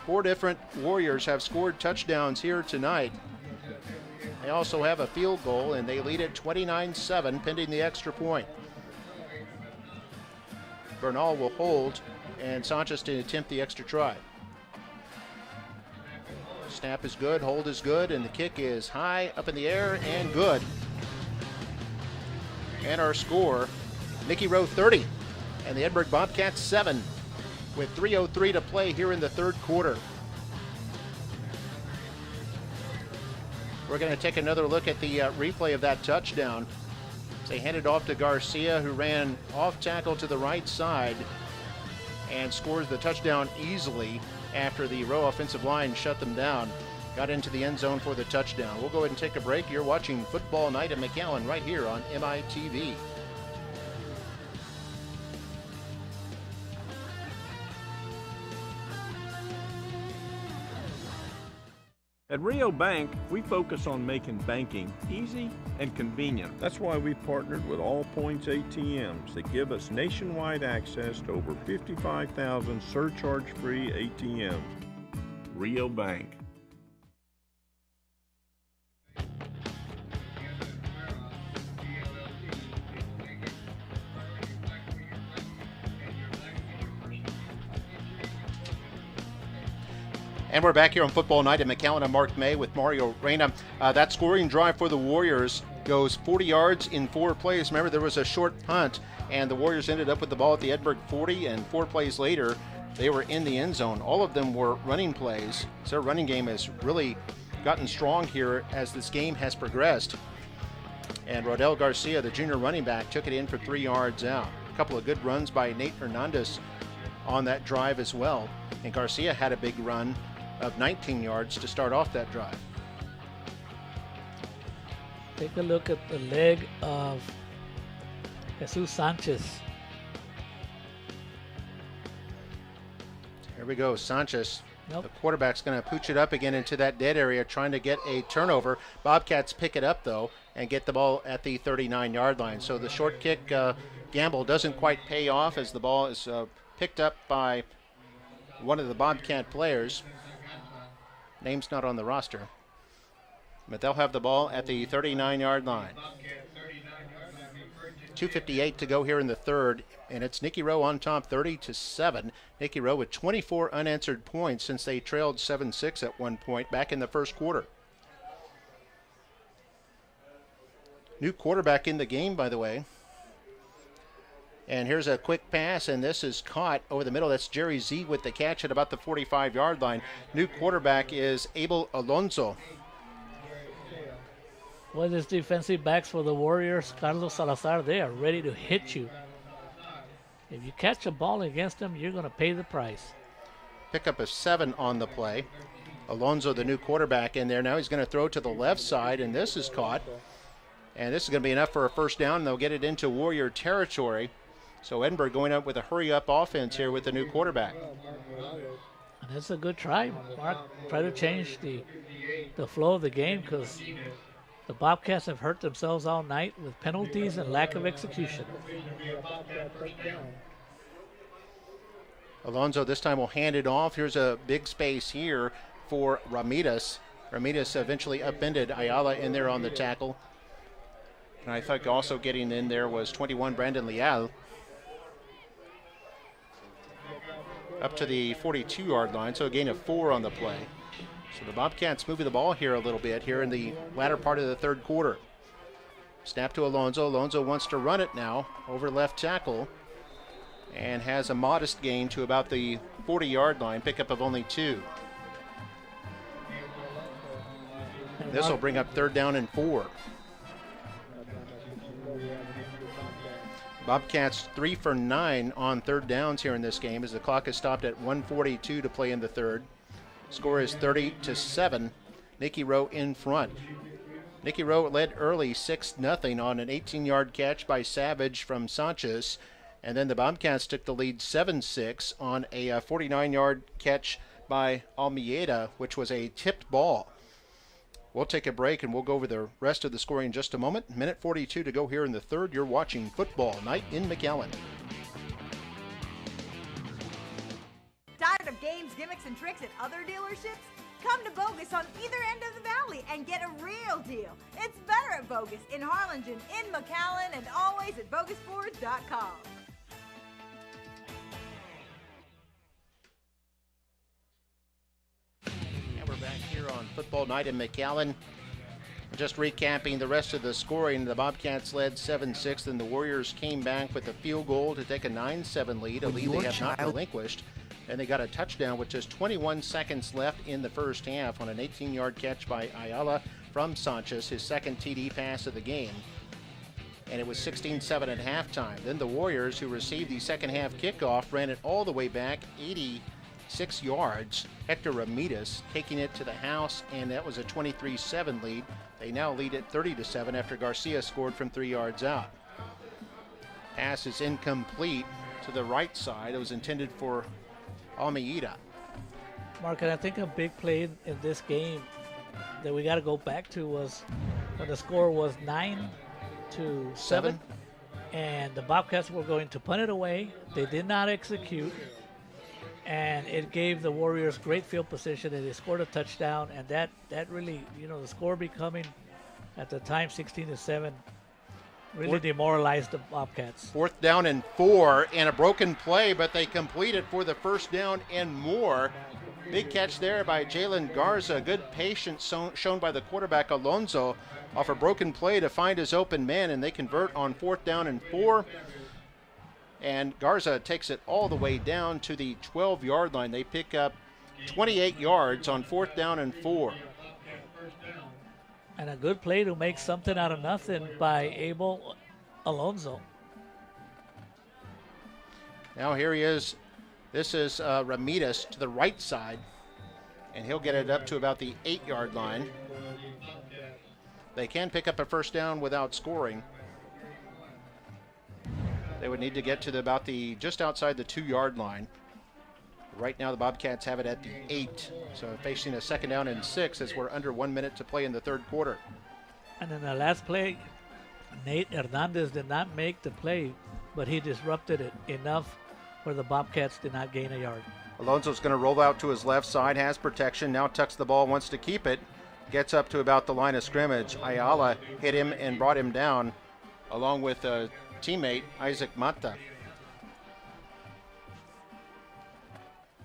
4 different Warriors have scored touchdowns here tonight. They also have a field goal, and they lead it 29-7, pending the extra point. Bernal will hold, and Sanchez to attempt the extra try. Snap is good, hold is good, and the kick is high, up in the air, and good. And our score, Nikki Rowe 30, and the Edinburg Bobcats 7, with 3:03 to play here in the third quarter. We're going to take another look at the replay of that touchdown. They handed off to Garcia, who ran off tackle to the right side and scores the touchdown easily after the Rowe offensive line shut them down. got into the end zone for the touchdown. We'll go ahead and take a break. You're watching Football Night at McAllen right here on MITV. At Rio Bank, we focus on making banking easy and convenient. That's why we partnered with All Points ATMs that give us nationwide access to over 55,000 surcharge-free ATMs. Rio Bank. And we're back here on Football Night at McAllen. I'm Mark May with Mario Reyna. That scoring drive for the Warriors goes 40 yards in 4 plays. Remember, there was a short punt, and the Warriors ended up with the ball at the Edinburg 40, and 4 plays later, they were in the end zone. All of them were running plays. So their running game has really gotten strong here as this game has progressed. And Rodel Garcia, the junior running back, took it in for 3 yards out. A couple of good runs by Nate Hernandez on that drive as well. And Garcia had a big run of 19 yards to start off that drive. Take a look at the leg of Jesus Sanchez. Here we go, Sanchez. Nope. The quarterback's going to pooch it up again into that dead area, trying to get a turnover. Bobcats pick it up, though, and get the ball at the 39-yard line. So the short kick gamble doesn't quite pay off as the ball is picked up by one of the Bobcat players. Name's not on the roster. But they'll have the ball at the 39-yard line. 2:58 to go here in the third, and it's Nikki Rowe on top 30-7. Nikki Rowe with 24 unanswered points since they trailed 7-6 at one point back in the first quarter. New quarterback in the game, by the way. And here's a quick pass, and this is caught over the middle. That's Jerry Z with the catch at about the 45-yard line. New quarterback is Abel Alonso. Well, these defensive backs for the Warriors, Carlos Salazar, they are ready to hit you. If you catch a ball against them, you're going to pay the price. Pick up a 7 on the play. Alonso, the new quarterback, in there. Now he's going to throw to the left side, and this is caught. And this is going to be enough for a first down, and they'll get it into Warrior territory. So Edinburg going up with a hurry-up offense here with the new quarterback. And that's a good try, Mark. Try to change the flow of the game because the Bobcats have hurt themselves all night with penalties and lack of execution. Alonso this time will hand it off. Here's a big space here for Ramirez. Ramirez eventually upended Ayala in there on the tackle. And I think also getting in there was 21 Brandon Leal. Up to the 42-yard line, so a gain of 4 on the play. So the Bobcats moving the ball here a little bit here in the latter part of the third quarter. Snap to Alonso. Alonso wants to run it now over left tackle and has a modest gain to about the 40-yard line, pickup of only 2. This will bring up third down and 4. Bobcats 3 for 9 on third downs here in this game as the clock is stopped at 1:42 to play in the third. Score is 30-7. Nikki Rowe in front. Nikki Rowe led early 6-0 on an 18-yard catch by Savage from Sanchez. And then the Bobcats took the lead 7-6 on a 49-yard catch by Almeida, which was a tipped ball. We'll take a break and we'll go over the rest of the scoring in just a moment. Minute 42 to go here in the third. You're watching Football Night in McAllen. Tired of games, gimmicks, and tricks at other dealerships? Come to Bogus on either end of the valley and get a real deal. It's better at Bogus in Harlingen, in McAllen, and always at BogusFords.com. We're back here on Football Night in McAllen. Just recapping the rest of the scoring, the Bobcats led 7-6, and the Warriors came back with a field goal to take a 9-7 lead, a lead they have not relinquished. And they got a touchdown with just 21 seconds left in the first half on an 18-yard catch by Ayala from Sanchez, his second TD pass of the game. And it was 16-7 at halftime. Then the Warriors, who received the second half kickoff, ran it all the way back 80 6 yards. Hector Ramirez taking it to the house, and that was a 23-7 lead. They now lead at 30-7 after Garcia scored from 3 yards out. Pass is incomplete to the right side. It was intended for Almeida. Mark, and I think a big play in this game that we got to go back to was when the score was 9-7, and the Bobcats were going to punt it away. They did not execute, and it gave the Warriors great field position, and they scored a touchdown, and that really, the score becoming at the time 16-7 really demoralized the Bobcats. 4th down and 4, and a broken play, but they complete it for the first down and more. Big catch there by Jalen Garza. Good patience shown by the quarterback Alonso off a broken play to find his open man, and they convert on 4th down and 4. And Garza takes it all the way down to the 12-yard line. They pick up 28 yards on 4th down and 4. And a good play to make something out of nothing by Abel Alonso. Now here he is. This is Ramirez to the right side, and he'll get it up to about the 8-yard line. They can pick up a first down without scoring. They would need to get to just outside the 2-yard line. Right now the Bobcats have it at the 8, so facing a 2nd down and 6 as we're under 1 minute to play in the 3rd quarter. And in the last play, Nate Hernandez did not make the play, but he disrupted it enough where the Bobcats did not gain a yard. Alonso's going to roll out to his left side, has protection, now tucks the ball, wants to keep it, gets up to about the line of scrimmage. Ayala hit him and brought him down, along with a teammate, Isaac Mata.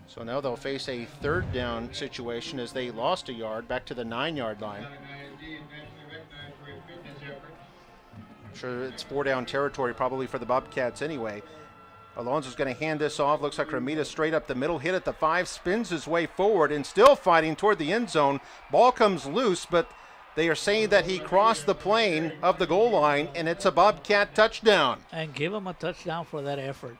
So now they'll face a 3rd down situation as they lost a yard back to the 9-yard line. I'm sure it's 4-down territory probably for the Bobcats anyway. Alonso's going to hand this off. Looks like Ramirez straight up the middle, hit at the 5, spins his way forward and still fighting toward the end zone. Ball comes loose, but they are saying that he crossed the plane of the goal line, and it's a Bobcat touchdown. And give him a touchdown for that effort.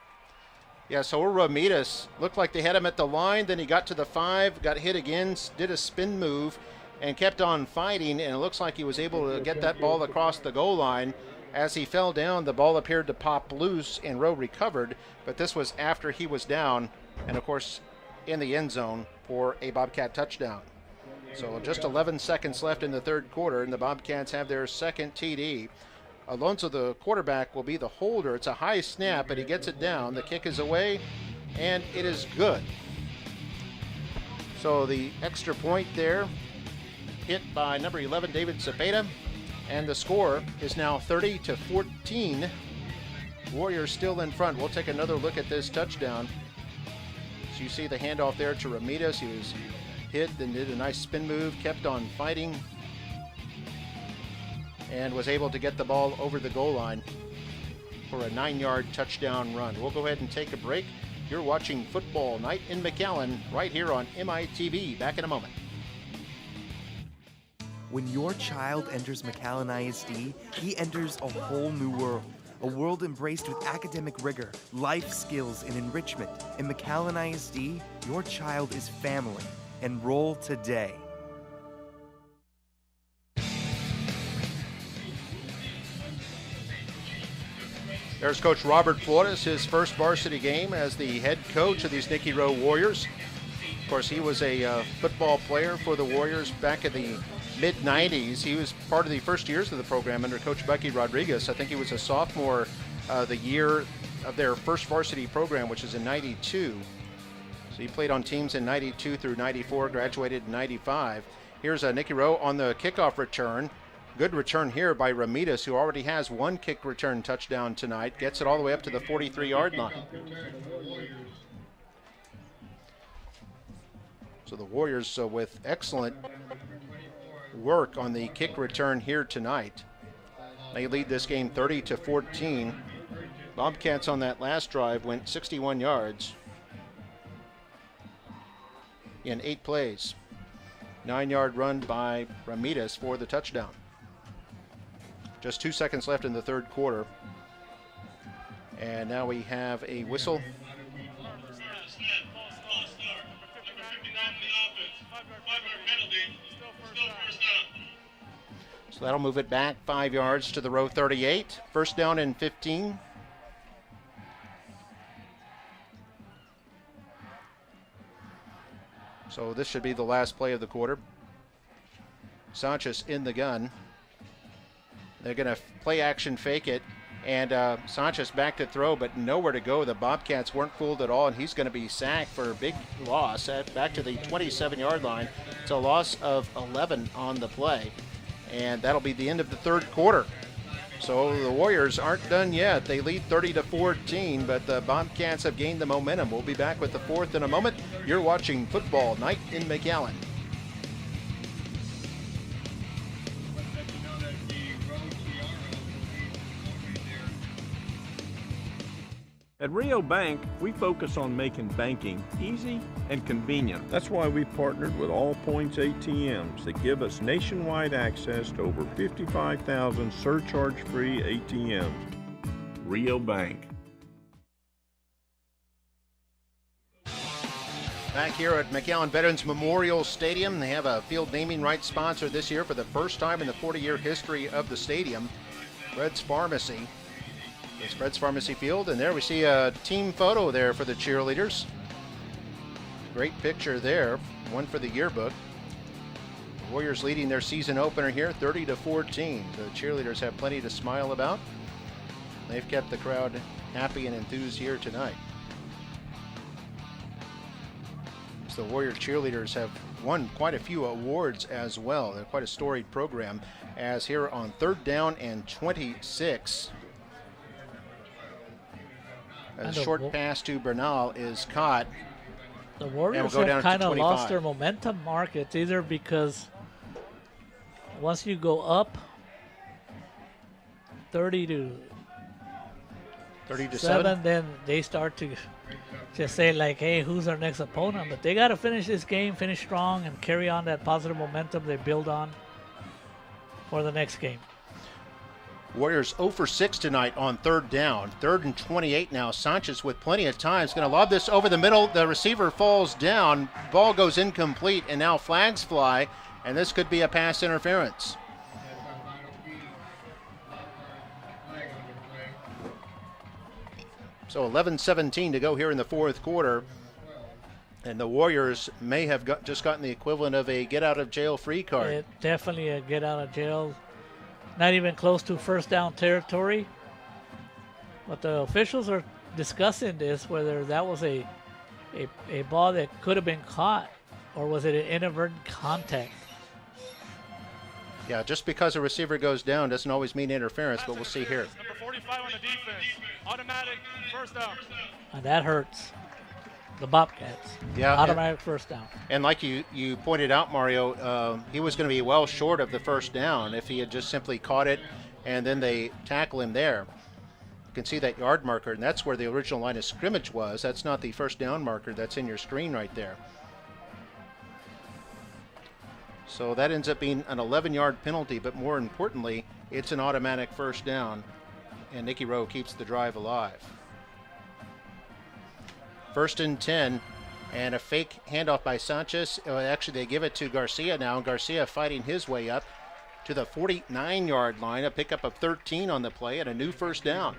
Yeah, so Ramirez looked like they had him at the line, then he got to the 5, got hit again, did a spin move, and kept on fighting, and it looks like he was able to get that ball across the goal line. As he fell down, the ball appeared to pop loose, and Rowe recovered, but this was after he was down, and of course in the end zone for a Bobcat touchdown. So just 11 seconds left in the 3rd quarter, and the Bobcats have their 2nd TD. Alonso, the quarterback, will be the holder. It's a high snap, but he gets it down. The kick is away, and it is good. So the extra point there, hit by number 11, David Cepeda, and the score is now 30-14. Warriors still in front. We'll take another look at this touchdown. So you see the handoff there to Ramirez. He was hit, then did a nice spin move, kept on fighting, and was able to get the ball over the goal line for a 9-yard touchdown run. We'll go ahead and take a break. You're watching Football Night in McAllen right here on MITV. Back in a moment. When your child enters McAllen ISD, he enters a whole new world. A world embraced with academic rigor, life skills, and enrichment. In McAllen ISD, your child is family. Enroll today. There's Coach Robert Flores, his first varsity game as the head coach of these Nikki Rowe Warriors. Of course, he was a football player for the Warriors back in the mid-'90s. He was part of the first years of the program under Coach Bucky Rodriguez. I think he was a sophomore the year of their first varsity program, which is in '92. So he played on teams in '92 through '94, graduated in '95. Here's Nikki Rowe on the kickoff return. Good return here by Ramirez, who already has 1 kick return touchdown tonight. Gets it all the way up to the 43-yard line. So the Warriors with excellent work on the kick return here tonight. They lead this game 30-14. Bobcats on that last drive went 61 yards in 8 plays. 9-yard run by Ramirez for the touchdown. Just 2 seconds left in the 3rd quarter. And now we have a whistle. So that'll move it back 5 yards to the row 38. First down and 15. So this should be the last play of the quarter. Sanchez in the gun. They're going to play action fake it. And Sanchez back to throw, but nowhere to go. The Bobcats weren't fooled at all, and he's going to be sacked for a big loss back to the 27-yard line. It's a loss of 11 on the play. And that'll be the end of the third quarter. So the Warriors aren't done yet. They lead 30-14, but the Bobcats have gained the momentum. We'll be back with the fourth in a moment. You're watching Football Night in McAllen. At Rio Bank, we focus on making banking easy and convenient. That's why we've partnered with All Points ATMs that give us nationwide access to over 55,000 surcharge-free ATMs. Rio Bank. Back here at McAllen Veterans Memorial Stadium, they have a field naming rights sponsor this year for the first time in the 40-year history of the stadium, Fred's Pharmacy. It's Fred's Pharmacy Field, and there we see a team photo there for the cheerleaders. Great picture there, one for the yearbook. The Warriors leading their season opener here, 30-14. The cheerleaders have plenty to smile about. They've kept the crowd happy and enthused here tonight. So the Warrior cheerleaders have won quite a few awards as well. They're quite a storied program, as here on 3rd down and 26. A short pass to Bernal is caught. The Warriors have kind of lost their momentum, Mark. It's either because once you go up 30-7, then they start to just say like, hey, who's our next opponent? But they got to finish this game, finish strong, and carry on that positive momentum they build on for the next game. Warriors 0 for 6 tonight on 3rd down. 3rd and 28 now. Sanchez with plenty of time is going to lob this over the middle. The receiver falls down. Ball goes incomplete, and now flags fly, and this could be a pass interference. So 11-17 to go here in the fourth quarter. And the Warriors may have just gotten the equivalent of a get-out-of-jail-free card. Definitely a get-out-of-jail. Not even close to first down territory. But the officials are discussing this, whether that was a ball that could have been caught, or was it an inadvertent contact. Yeah, just because a receiver goes down doesn't always mean interference, but we'll see here. Number 45 on the defense. Automatic first down. And that hurts the Bobcats. Yeah, automatic first down. And like you pointed out, Mario, he was going to be well short of the first down if he had just simply caught it and then they tackle him there. You can see that yard marker, and that's where the original line of scrimmage was. That's not the first down marker that's in your screen right there. So that ends up being an 11-yard penalty, but more importantly, it's an automatic first down, and Nikki Rowe keeps the drive alive. 1st and 10, and a fake handoff by Sanchez. Actually, they give it to Garcia now. Garcia fighting his way up to the 49-yard line, a pickup of 13 on the play, and a new first down.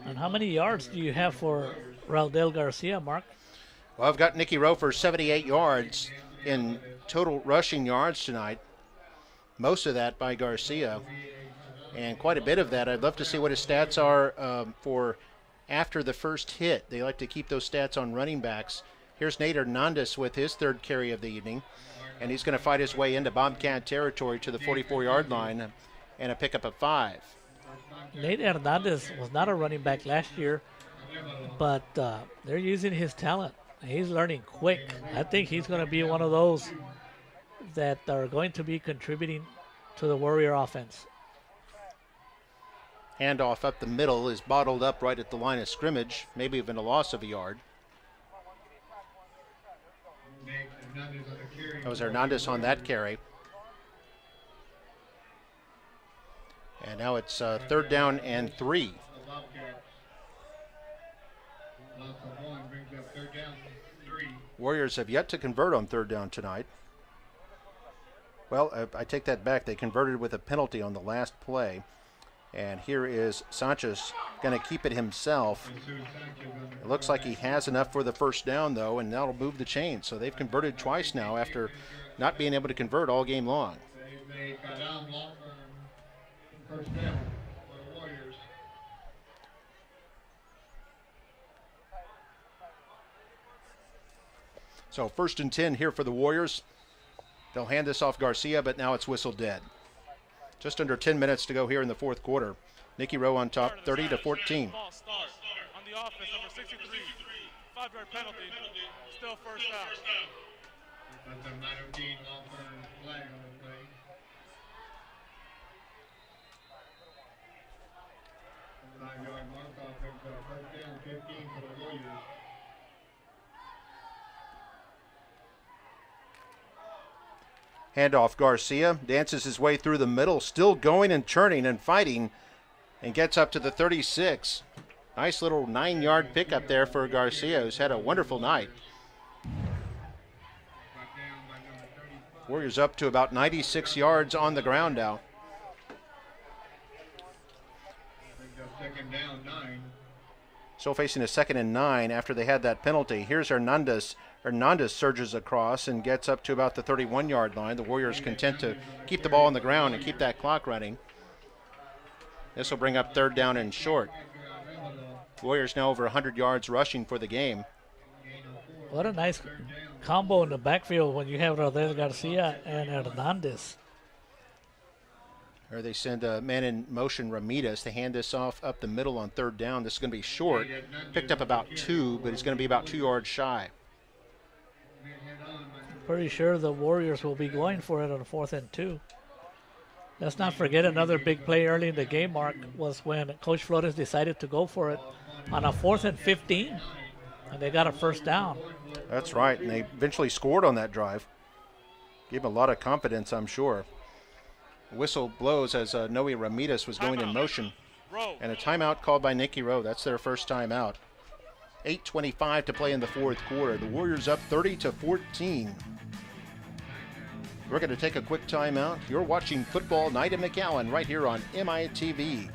And how many yards do you have for Raudel Garcia, Mark? Well, I've got Nikki Rowe for 78 yards in total rushing yards tonight. Most of that by Garcia, and quite a bit of that. I'd love to see what his stats are for after the first hit. They like to keep those stats on running backs. Here's Nate Hernandez with his 3rd carry of the evening, and he's going to fight his way into Bobcat territory to the 44-yard line and a pickup of 5. Nate Hernandez was not a running back last year, but they're using his talent. He's learning quick. I think he's going to be one of those that are going to be contributing to the Warrior offense. Handoff up the middle is bottled up right at the line of scrimmage, maybe even a loss of a yard. That was Hernandez on that carry. And now it's 3rd down and 3. Warriors have yet to convert on 3rd down tonight. Well, I take that back. They converted with a penalty on the last play. And here is Sanchez going to keep it himself. It looks like he has enough for the first down, though, and that'll move the chain. So they've converted twice now after not being able to convert all game long. So 1st and 10 here for the Warriors. They'll hand this off Garcia, but now it's whistle dead. Just under 10 minutes to go here in the fourth quarter. Nikki Rowe on top, 30-14. On the offense, number 63, 5-yard penalty, still first down. That's a minor gain, long-term flag on the play. Five-yard mark offense, first down, 15 for the Warriors. Handoff Garcia, dances his way through the middle, still going and turning and fighting, and gets up to the 36. Nice little 9-yard pickup there for Garcia, who's had a wonderful night. Warriors up to about 96 yards on the ground now. Second down, 9. Still facing a 2nd and 9 after they had that penalty. Here's Hernandez. Hernandez surges across and gets up to about the 31-yard line. The Warriors content to keep the ball on the ground and keep that clock running. This will bring up 3rd down and short. Warriors now over 100 yards rushing for the game. What a nice combo in the backfield when you have Rodriguez Garcia and Hernandez. Or they send a man in motion, Ramirez, to hand this off up the middle on 3rd down. This is going to be short. Picked up about 2, but he's going to be about 2 yards shy. Pretty sure the Warriors will be going for it on 4th and 2. Let's not forget another big play early in the game, Mark, was when Coach Flores decided to go for it on a 4th and 15, and they got a first down. That's right, and they eventually scored on that drive. Gave them a lot of confidence, I'm sure. Whistle blows as Noe Ramirez was going in motion. And a timeout called by Nikki Rowe. That's their first timeout. 8:25 to play in the fourth quarter. The Warriors up 30-14. We're going to take a quick timeout. You're watching Football Night in McAllen right here on MITV.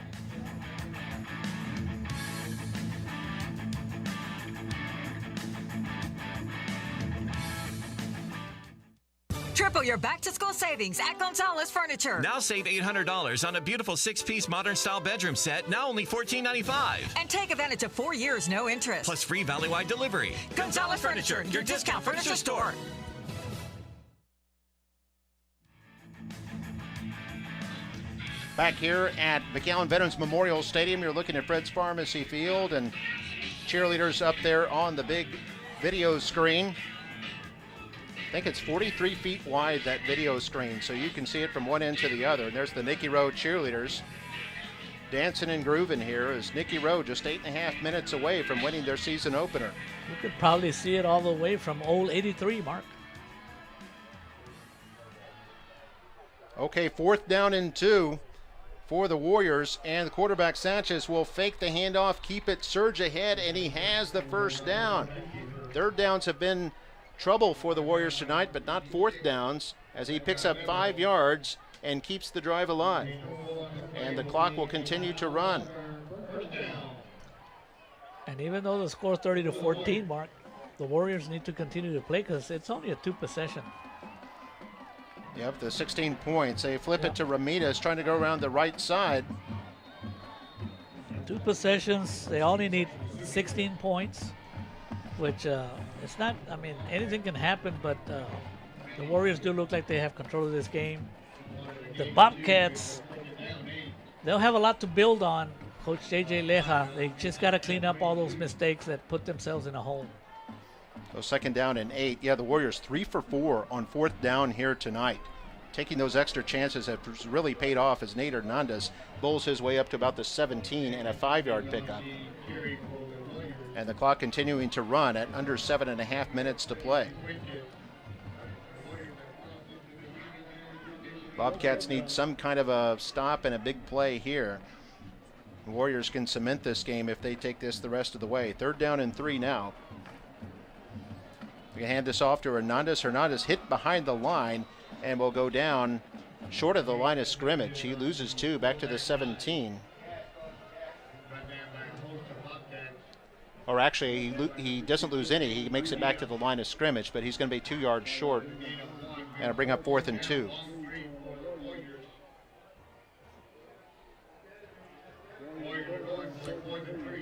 Triple your back-to-school savings at Gonzalez Furniture. Now save $800 on a beautiful 6-piece modern-style bedroom set, now only $14.95. And take advantage of 4 years, no interest. Plus free valley-wide delivery. Gonzalez Furniture, your discount furniture store. Back here at McAllen Veterans Memorial Stadium, you're looking at Fred's Pharmacy Field and cheerleaders up there on the big video screen. I think it's 43 feet wide, that video screen, so you can see it from one end to the other. And there's the Nikki Rowe cheerleaders dancing and grooving here as Nikki Rowe just 8.5 minutes away from winning their season opener. You could probably see it all the way from old 83, Mark. Okay, 4th down and 2 for the Warriors, and the quarterback Sanchez will fake the handoff, keep it, surge ahead, and he has the first down. 3rd downs have been trouble for the Warriors tonight, but not 4th downs, as he picks up 5 yards and keeps the drive alive. And the clock will continue to run. And even though the score is 30-14, Mark, the Warriors need to continue to play because it's only a 2 possession. Yep, the 16 points. They flip it to Ramirez, trying to go around the right side. 2 possessions. They only need 16 points, which it's not, I mean, anything can happen, but the Warriors do look like they have control of this game. The Bobcats, they'll have a lot to build on. Coach J.J. Leja, they just got to clean up all those mistakes that put themselves in a hole. So 2nd down and 8. Yeah, the Warriors 3 for 4 on 4th down here tonight. Taking those extra chances have really paid off as Nate Hernandez bowls his way up to about the 17 and a 5-yard pickup. And the clock continuing to run at under 7.5 minutes to play. Bobcats need some kind of a stop and a big play here. The Warriors can cement this game if they take this the rest of the way. 3rd down and 3 now. We hand this off to Hernandez. Hernandez hit behind the line, and will go down short of the line of scrimmage. He loses 2 back to the 17. Or actually, he doesn't lose any. He makes it back to the line of scrimmage, but he's going to be 2 yards short, and it'll bring up 4th and 2.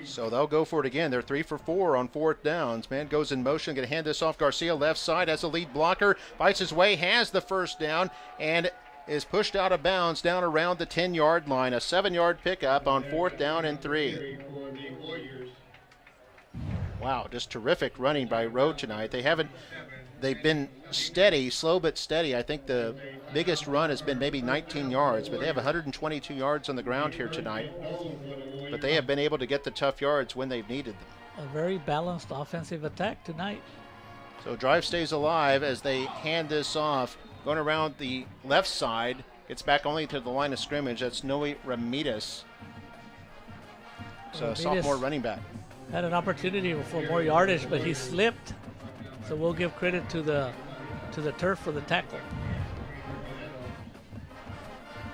So they'll go for it again. They're 3 for 4 on 4th downs. Man goes in motion, going to hand this off. Garcia left side as a lead blocker, fights his way, has the first down, and is pushed out of bounds down around the 10-yard line. A 7-yard pickup on 4th down and 3. Wow, just terrific running by Rowe tonight. They've been steady, slow but steady. I think the biggest run has been maybe 19 yards, but they have 122 yards on the ground here tonight. But they have been able to get the tough yards when they've needed them. A very balanced offensive attack tonight. So drive stays alive as they hand this off. Going around the left side, gets back only to the line of scrimmage. That's Noe Ramirez. So a sophomore running back. Had an opportunity for more yardage, but he slipped. So we'll give credit to the turf for the tackle.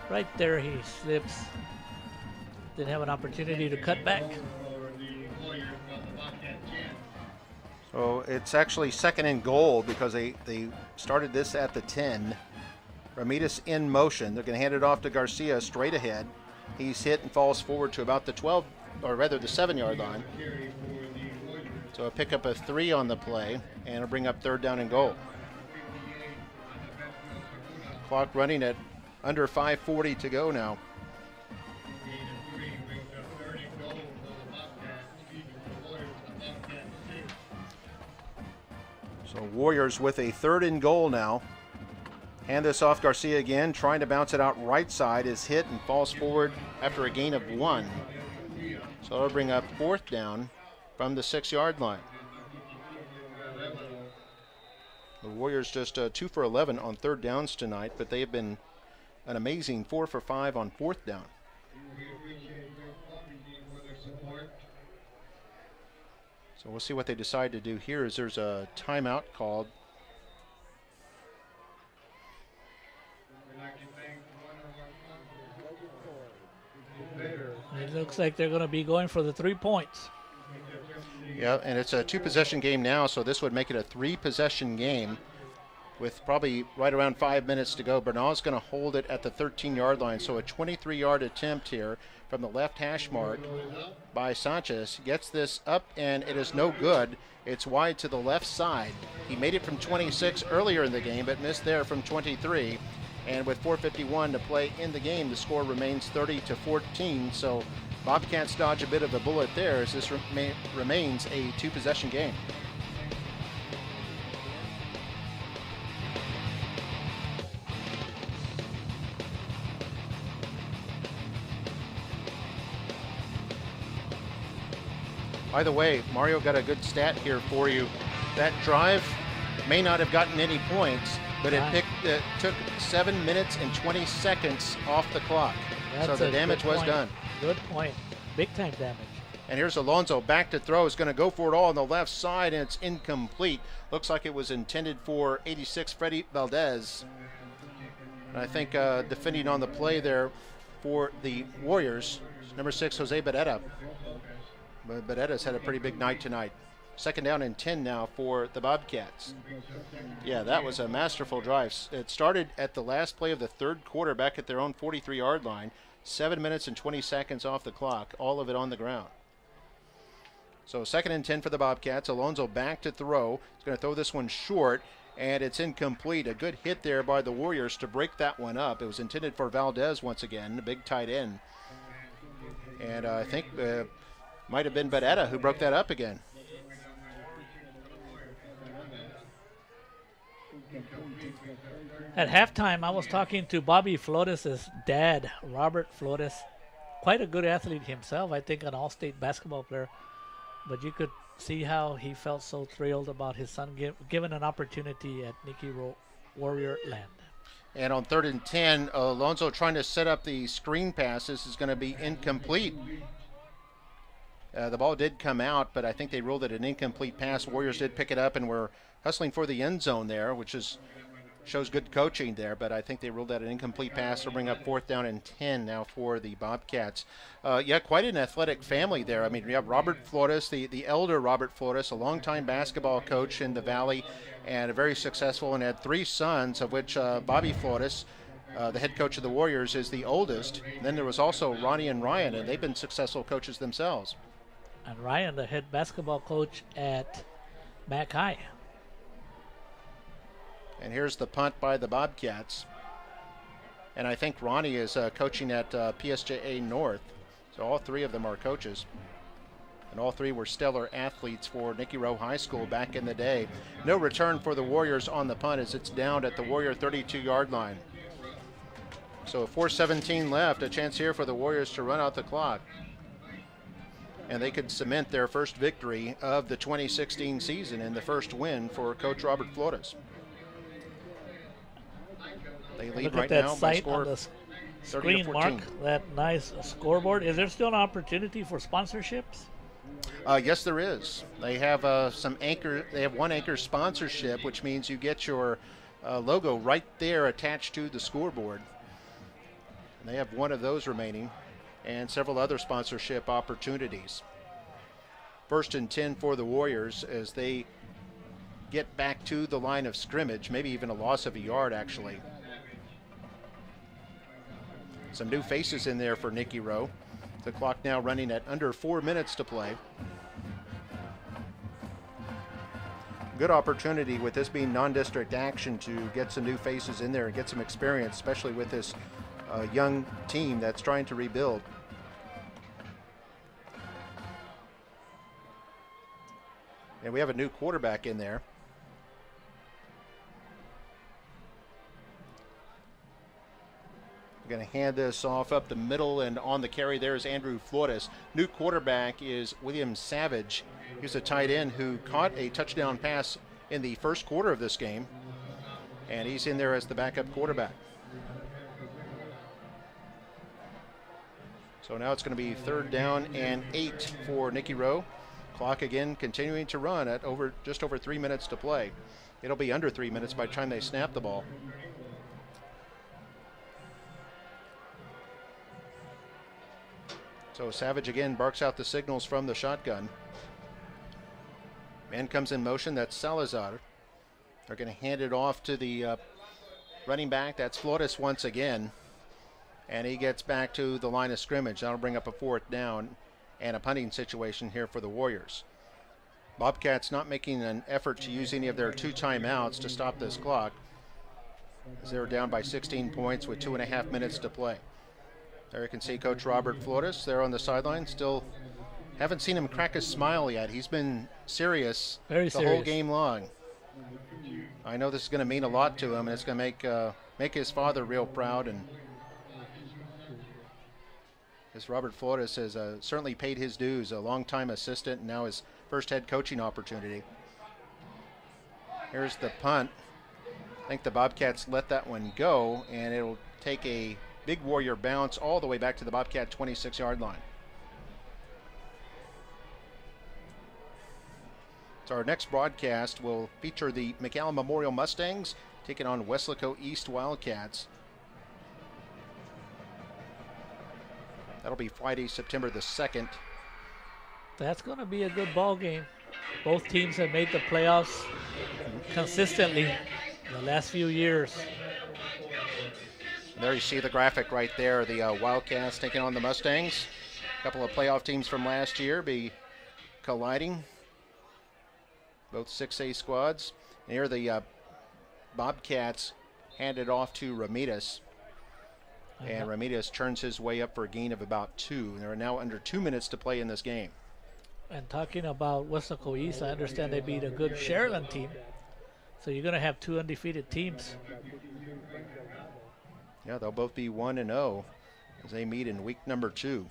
Right there he slips. Didn't have an opportunity to cut back. So it's actually 2nd and goal because they started this at the 10. Ramirez in motion. They're going to hand it off to Garcia straight ahead. He's hit and falls forward to about the 12, or rather the 7-yard line. So a pickup of 3 on the play, and it'll bring up 3rd down and goal. Clock running at under 5:40 to go now. So Warriors with a 3rd and goal now. Hand this off. Garcia again, trying to bounce it out right side, is hit and falls forward after a gain of 1. So it'll bring up 4th down from the 6-yard line. The Warriors just 2 for 11 on 3rd downs tonight, but they have been an amazing 4 for 5 on 4th down. So we'll see what they decide to do here as there's a timeout called. It looks like they're going to be going for the 3 points. Yeah, and it's a 2-possession game now, so this would make it a 3-possession game with probably right around 5 minutes to go. Bernal's going to hold it at the 13-yard line, so a 23-yard attempt here from the left hash mark by Sanchez. Gets this up, and it is no good. It's wide to the left side. He made it from 26 earlier in the game, but missed there from 23. And with 4:51 to play in the game, the score remains 30-14. So Bobcats dodge a bit of a bullet there as this remains a 2-possession game. By the way, Mario got a good stat here for you. That drive may not have gotten any points, but it took 7 minutes and 20 seconds off the clock. So the damage was done. Good point. Big time damage. And here's Alonso back to throw. Is going to go for it all on the left side, and it's incomplete. Looks like it was intended for 86 Freddy Valdez. And I think defending on the play there for the Warriors, number 6, Jose Beretta. But Beretta's had a pretty big night tonight. 2nd down and 10 now for the Bobcats. Yeah, that was a masterful drive. It started at the last play of the 3rd quarter back at their own 43-yard line. 7 minutes and 20 seconds off the clock, all of it on the ground. So 2nd and 10 for the Bobcats. Alonso back to throw. He's going to throw this one short, and it's incomplete. A good hit there by the Warriors to break that one up. It was intended for Valdez once again, the big tight end. And I think might have been Beretta who broke that up again. At halftime, I was talking to Bobby Flores' dad, Robert Flores. Quite a good athlete himself, I think an all-state basketball player. But you could see how he felt so thrilled about his son given an opportunity at Nikki Rowe Warrior Land. And on 3rd and 10, Alonso trying to set up the screen pass. This is going to be incomplete. The ball did come out, but I think they ruled it an incomplete pass. Warriors did pick it up and were hustling for the end zone there, which is shows good coaching there, but I think they ruled out an incomplete pass to bring up 4th down and 10 now for the Bobcats. Yeah, quite an athletic family there. I mean, you have Robert Flores, the elder Robert Flores, a longtime basketball coach in the Valley, and a very successful, and had 3 sons, of which Bobby Flores, the head coach of the Warriors, is the oldest. And then there was also Ronnie and Ryan, and they've been successful coaches themselves. And Ryan, the head basketball coach at Mac High. And here's the punt by the Bobcats. And I think Ronnie is coaching at PSJA North. So all 3 of them are coaches. And all 3 were stellar athletes for Nikki Rowe High School back in the day. No return for the Warriors on the punt as it's down at the Warrior 32-yard line. So 4:17 left, a chance here for the Warriors to run out the clock. And they could cement their first victory of the 2016 season and the first win for Coach Robert Flores. They lead Look right at that now by sight score on the 30 screen, to Mark. 14. That nice scoreboard. Is there still an opportunity for sponsorships? Yes, there is. They have some anchor. They have one anchor sponsorship, which means you get your logo right there attached to the scoreboard. And they have one of those remaining, and several other sponsorship opportunities. 1st and 10 for the Warriors as they get back to the line of scrimmage, maybe even a loss of a yard, actually. Some new faces in there for Nikki Rowe. The clock now running at under 4 minutes to play. Good opportunity with this being non-district action to get some new faces in there and get some experience, especially with this young team that's trying to rebuild. And we have a new quarterback in there. We're going to hand this off up the middle, and on the carry there is Andrew Flores. New quarterback is William Savage. He's a tight end who caught a touchdown pass in the first quarter of this game, and he's in there as the backup quarterback. So now it's going to be 3rd down and 8 for Nikki Rowe. Clock again continuing to run at just over 3 minutes to play. It'll be under 3 minutes by the time they snap the ball. So Savage again barks out the signals from the shotgun. Man comes in motion, that's Salazar. They're going to hand it off to the running back, that's Flores once again. And he gets back to the line of scrimmage. That'll bring up a 4th down and a punting situation here for the Warriors. Bobcats not making an effort to use any of their 2 timeouts to stop this clock, as they're down by 16 points with 2.5 minutes to play. There you can see Coach Robert Flores there on the sideline. Still haven't seen him crack a smile yet. He's been serious the whole game long. I know this is going to mean a lot to him, and it's going to make his father real proud. And as Robert Flores has certainly paid his dues, a longtime assistant, and now his first head coaching opportunity. Here's the punt. I think the Bobcats let that one go, and it'll take a big Warrior bounce all the way back to the Bobcat 26-yard line. So our next broadcast will feature the McAllen Memorial Mustangs taking on Weslaco East Wildcats. That'll be Friday, September the 2nd. That's going to be a good ball game. Both teams have made the playoffs consistently the last few years. There you see the graphic right there. The Wildcats taking on the Mustangs. A couple of playoff teams from last year be colliding. Both 6A squads. And here the Bobcats hand it off to Ramirez. And Ramirez turns his way up for a gain of about 2. There are now under 2 minutes to play in this game. And talking about Weslaco East, I understand they beat a good Sharyland team. So you're going to have 2 undefeated teams. Yeah, they'll both be 1-0 as they meet in week number 2.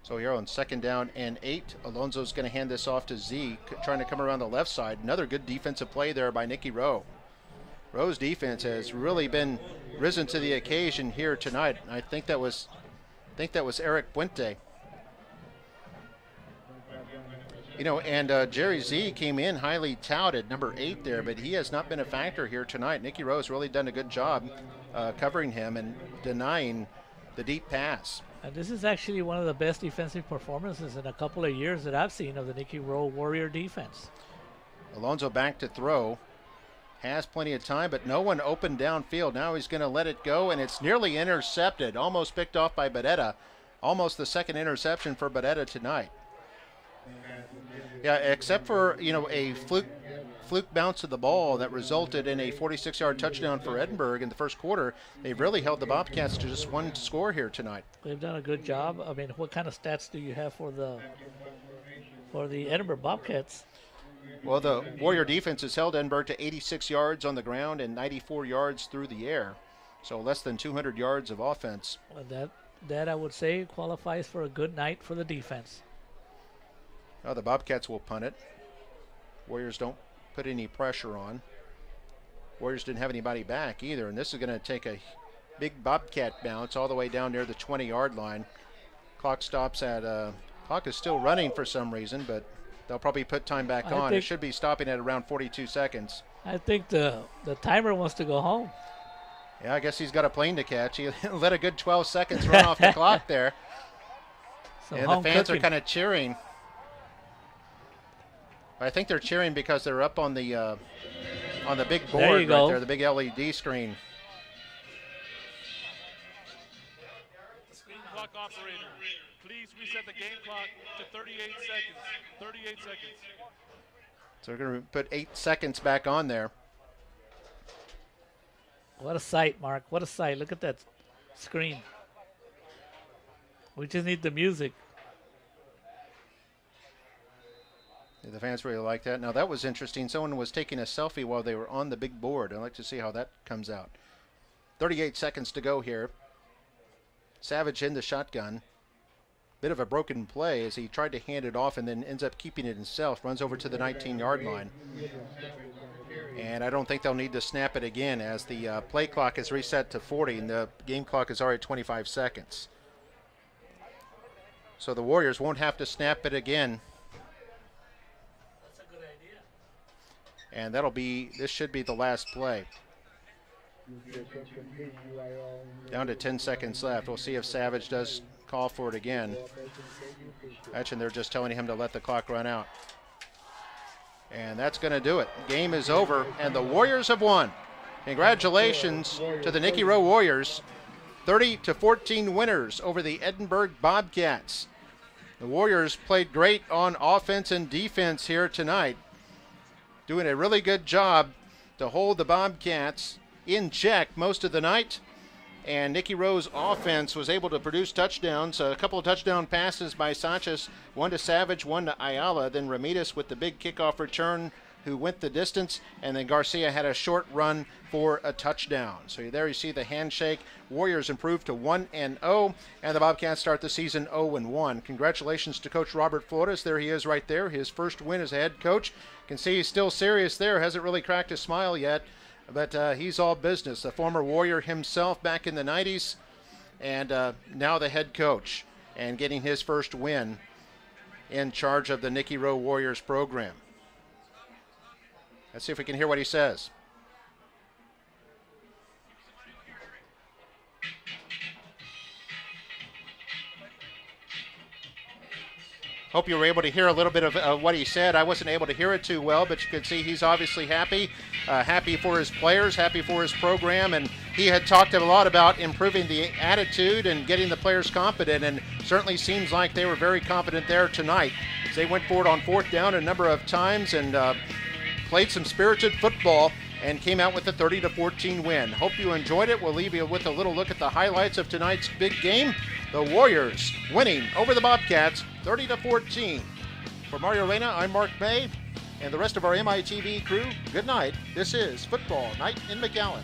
So here on 2nd down and 8, Alonso's going to hand this off to Z, trying to come around the left side. Another good defensive play there by Nikki Rowe. Rowe's defense has really been risen to the occasion here tonight. I think that was Eric Puente. And Jerry Z came in highly touted, number 8 there, but he has not been a factor here tonight. Nikki Rowe has really done a good job covering him and denying the deep pass. And this is actually one of the best defensive performances in a couple of years that I've seen of the Nikki Rowe Warrior defense. Alonso back to throw. Has plenty of time, but no one open downfield. Now he's going to let it go, and it's nearly intercepted. Almost picked off by Beretta. Almost the second interception for Beretta tonight. Yeah, except for, a fluke bounce of the ball that resulted in a 46-yard touchdown for Edinburg in the first quarter. They've really held the Bobcats to just one score here tonight. They've done a good job. I mean, what kind of stats do you have for the Edinburg Bobcats? Well, the Warrior defense has held Edinburg to 86 yards on the ground and 94 yards through the air, so less than 200 yards of offense. Well, that I would say qualifies for a good night for the defense. Oh, the Bobcats will punt it. Warriors don't put any pressure on. Warriors didn't have anybody back either, and this is going to take a big Bobcat bounce all the way down near the 20-yard line. Clock stops at clock is still running for some reason, but they'll probably put time back on. It should be stopping at around 42 seconds. I think the timer wants to go home. Yeah, I guess he's got a plane to catch. He let a good 12 seconds run off the clock there. And the fans are kind of cheering. I think they're cheering because they're up on the big board right there, the big LED screen. Screen clock operator, please reset the game clock to 38 seconds. 38 seconds. So we're going to put 8 seconds back on there. What a sight, Mark. What a sight. Look at that screen. We just need the music. The fans really like that. Now, that was interesting. Someone was taking a selfie while they were on the big board. I'd like to see how that comes out. 38 seconds to go here. Savage in the shotgun. Bit of a broken play as he tried to hand it off and then ends up keeping it himself. Runs over to the 19-yard line. And I don't think they'll need to snap it again as the play clock is reset to 40 and the game clock is already 25 seconds. So the Warriors won't have to snap it again. And this should be the last play. Down to 10 seconds left. We'll see if Savage does call for it again. Actually, they're just telling him to let the clock run out. And that's going to do it. Game is over, and the Warriors have won. Congratulations to the Nikki Rowe Warriors. 30-14 winners over the Edinburg Bobcats. The Warriors played great on offense and defense here tonight, doing a really good job to hold the Bobcats in check most of the night. And Nikki Rowe's offense was able to produce touchdowns, a couple of touchdown passes by Sanchez, one to Savage, one to Ayala, then Ramirez with the big kickoff return who went the distance, and then Garcia had a short run for a touchdown. So there you see the handshake. Warriors improved to 1-0, and the Bobcats start the season 0-1. Congratulations to Coach Robert Flores. There he is right there, his first win as a head coach. You can see he's still serious there, hasn't really cracked a smile yet, but he's all business. A former Warrior himself back in the 90s, and now the head coach, and getting his first win in charge of the Nikki Rowe Warriors program. Let's see if we can hear what he says. Hope you were able to hear a little bit of what he said. I wasn't able to hear it too well, but you could see he's obviously happy. Happy for his players, happy for his program, and he had talked a lot about improving the attitude and getting the players confident, and certainly seems like they were very confident there tonight. They went forward on fourth down a number of times and played some spirited football and came out with a 30-14 win. Hope you enjoyed it. We'll leave you with a little look at the highlights of tonight's big game. The Warriors winning over the Bobcats 30-14. For Mario Reyna, I'm Mark May, and the rest of our MITV crew, good night. This is Football Night in McAllen.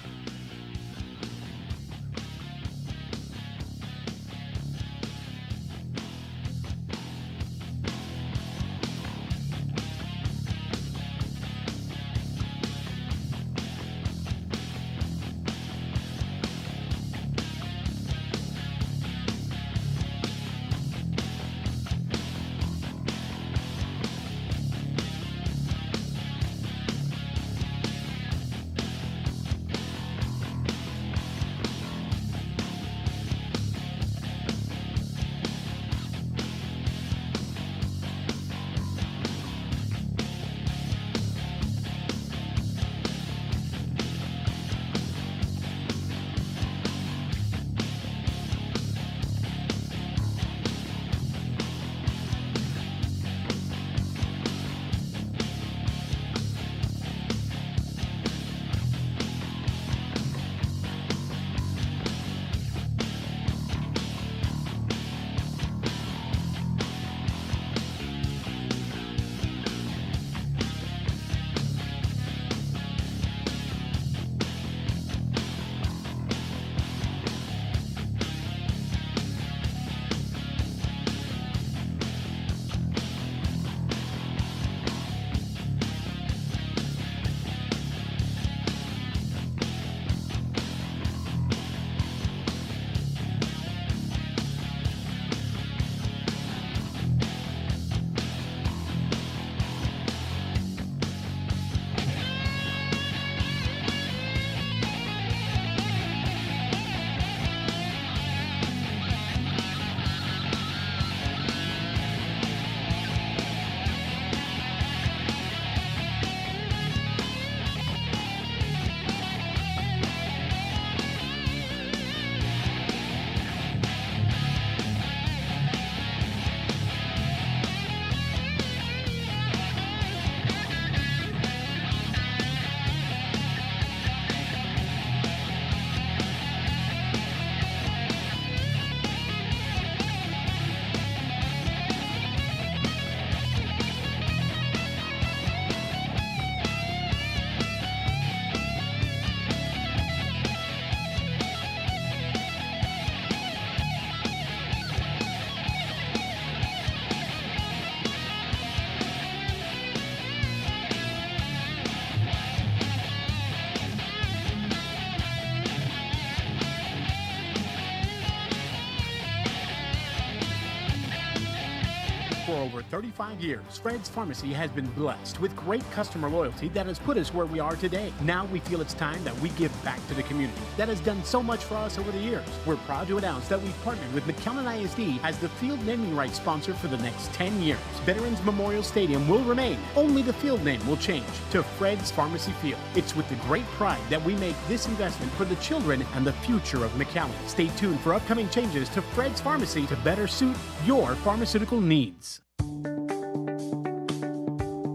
For over 35 years, Fred's Pharmacy has been blessed with great customer loyalty that has put us where we are today. Now we feel it's time that we give back to the community that has done so much for us over the years. We're proud to announce that we've partnered with McAllen ISD as the field naming rights sponsor for the next 10 years. Veterans Memorial Stadium will remain. Only the field name will change to Fred's Pharmacy Field. It's with the great pride that we make this investment for the children and the future of McAllen. Stay tuned for upcoming changes to Fred's Pharmacy to better suit your pharmaceutical needs.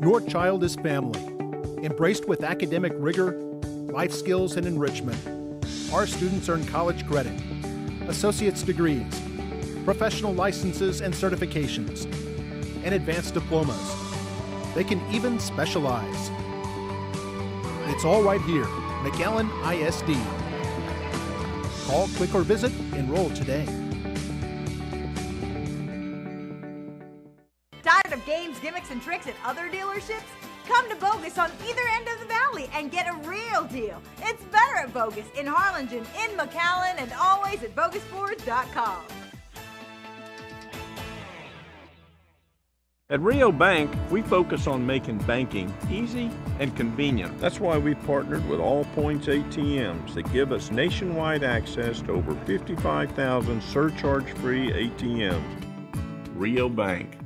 Your child is family. Embraced with academic rigor, life skills, and enrichment, our students earn college credit, associate's degrees, professional licenses and certifications, and advanced diplomas. They can even specialize. It's all right here, McAllen ISD. Call, click, or visit. Enroll today. Tired of games, gimmicks, and tricks at other dealerships? Come to Bogus on either end of the valley and get a real deal. It's better at Bogus in Harlingen, in McAllen, and always at BogusFords.com. At Rio Bank, we focus on making banking easy and convenient. That's why we partnered with All Points ATMs that give us nationwide access to over 55,000 surcharge-free ATMs. Rio Bank.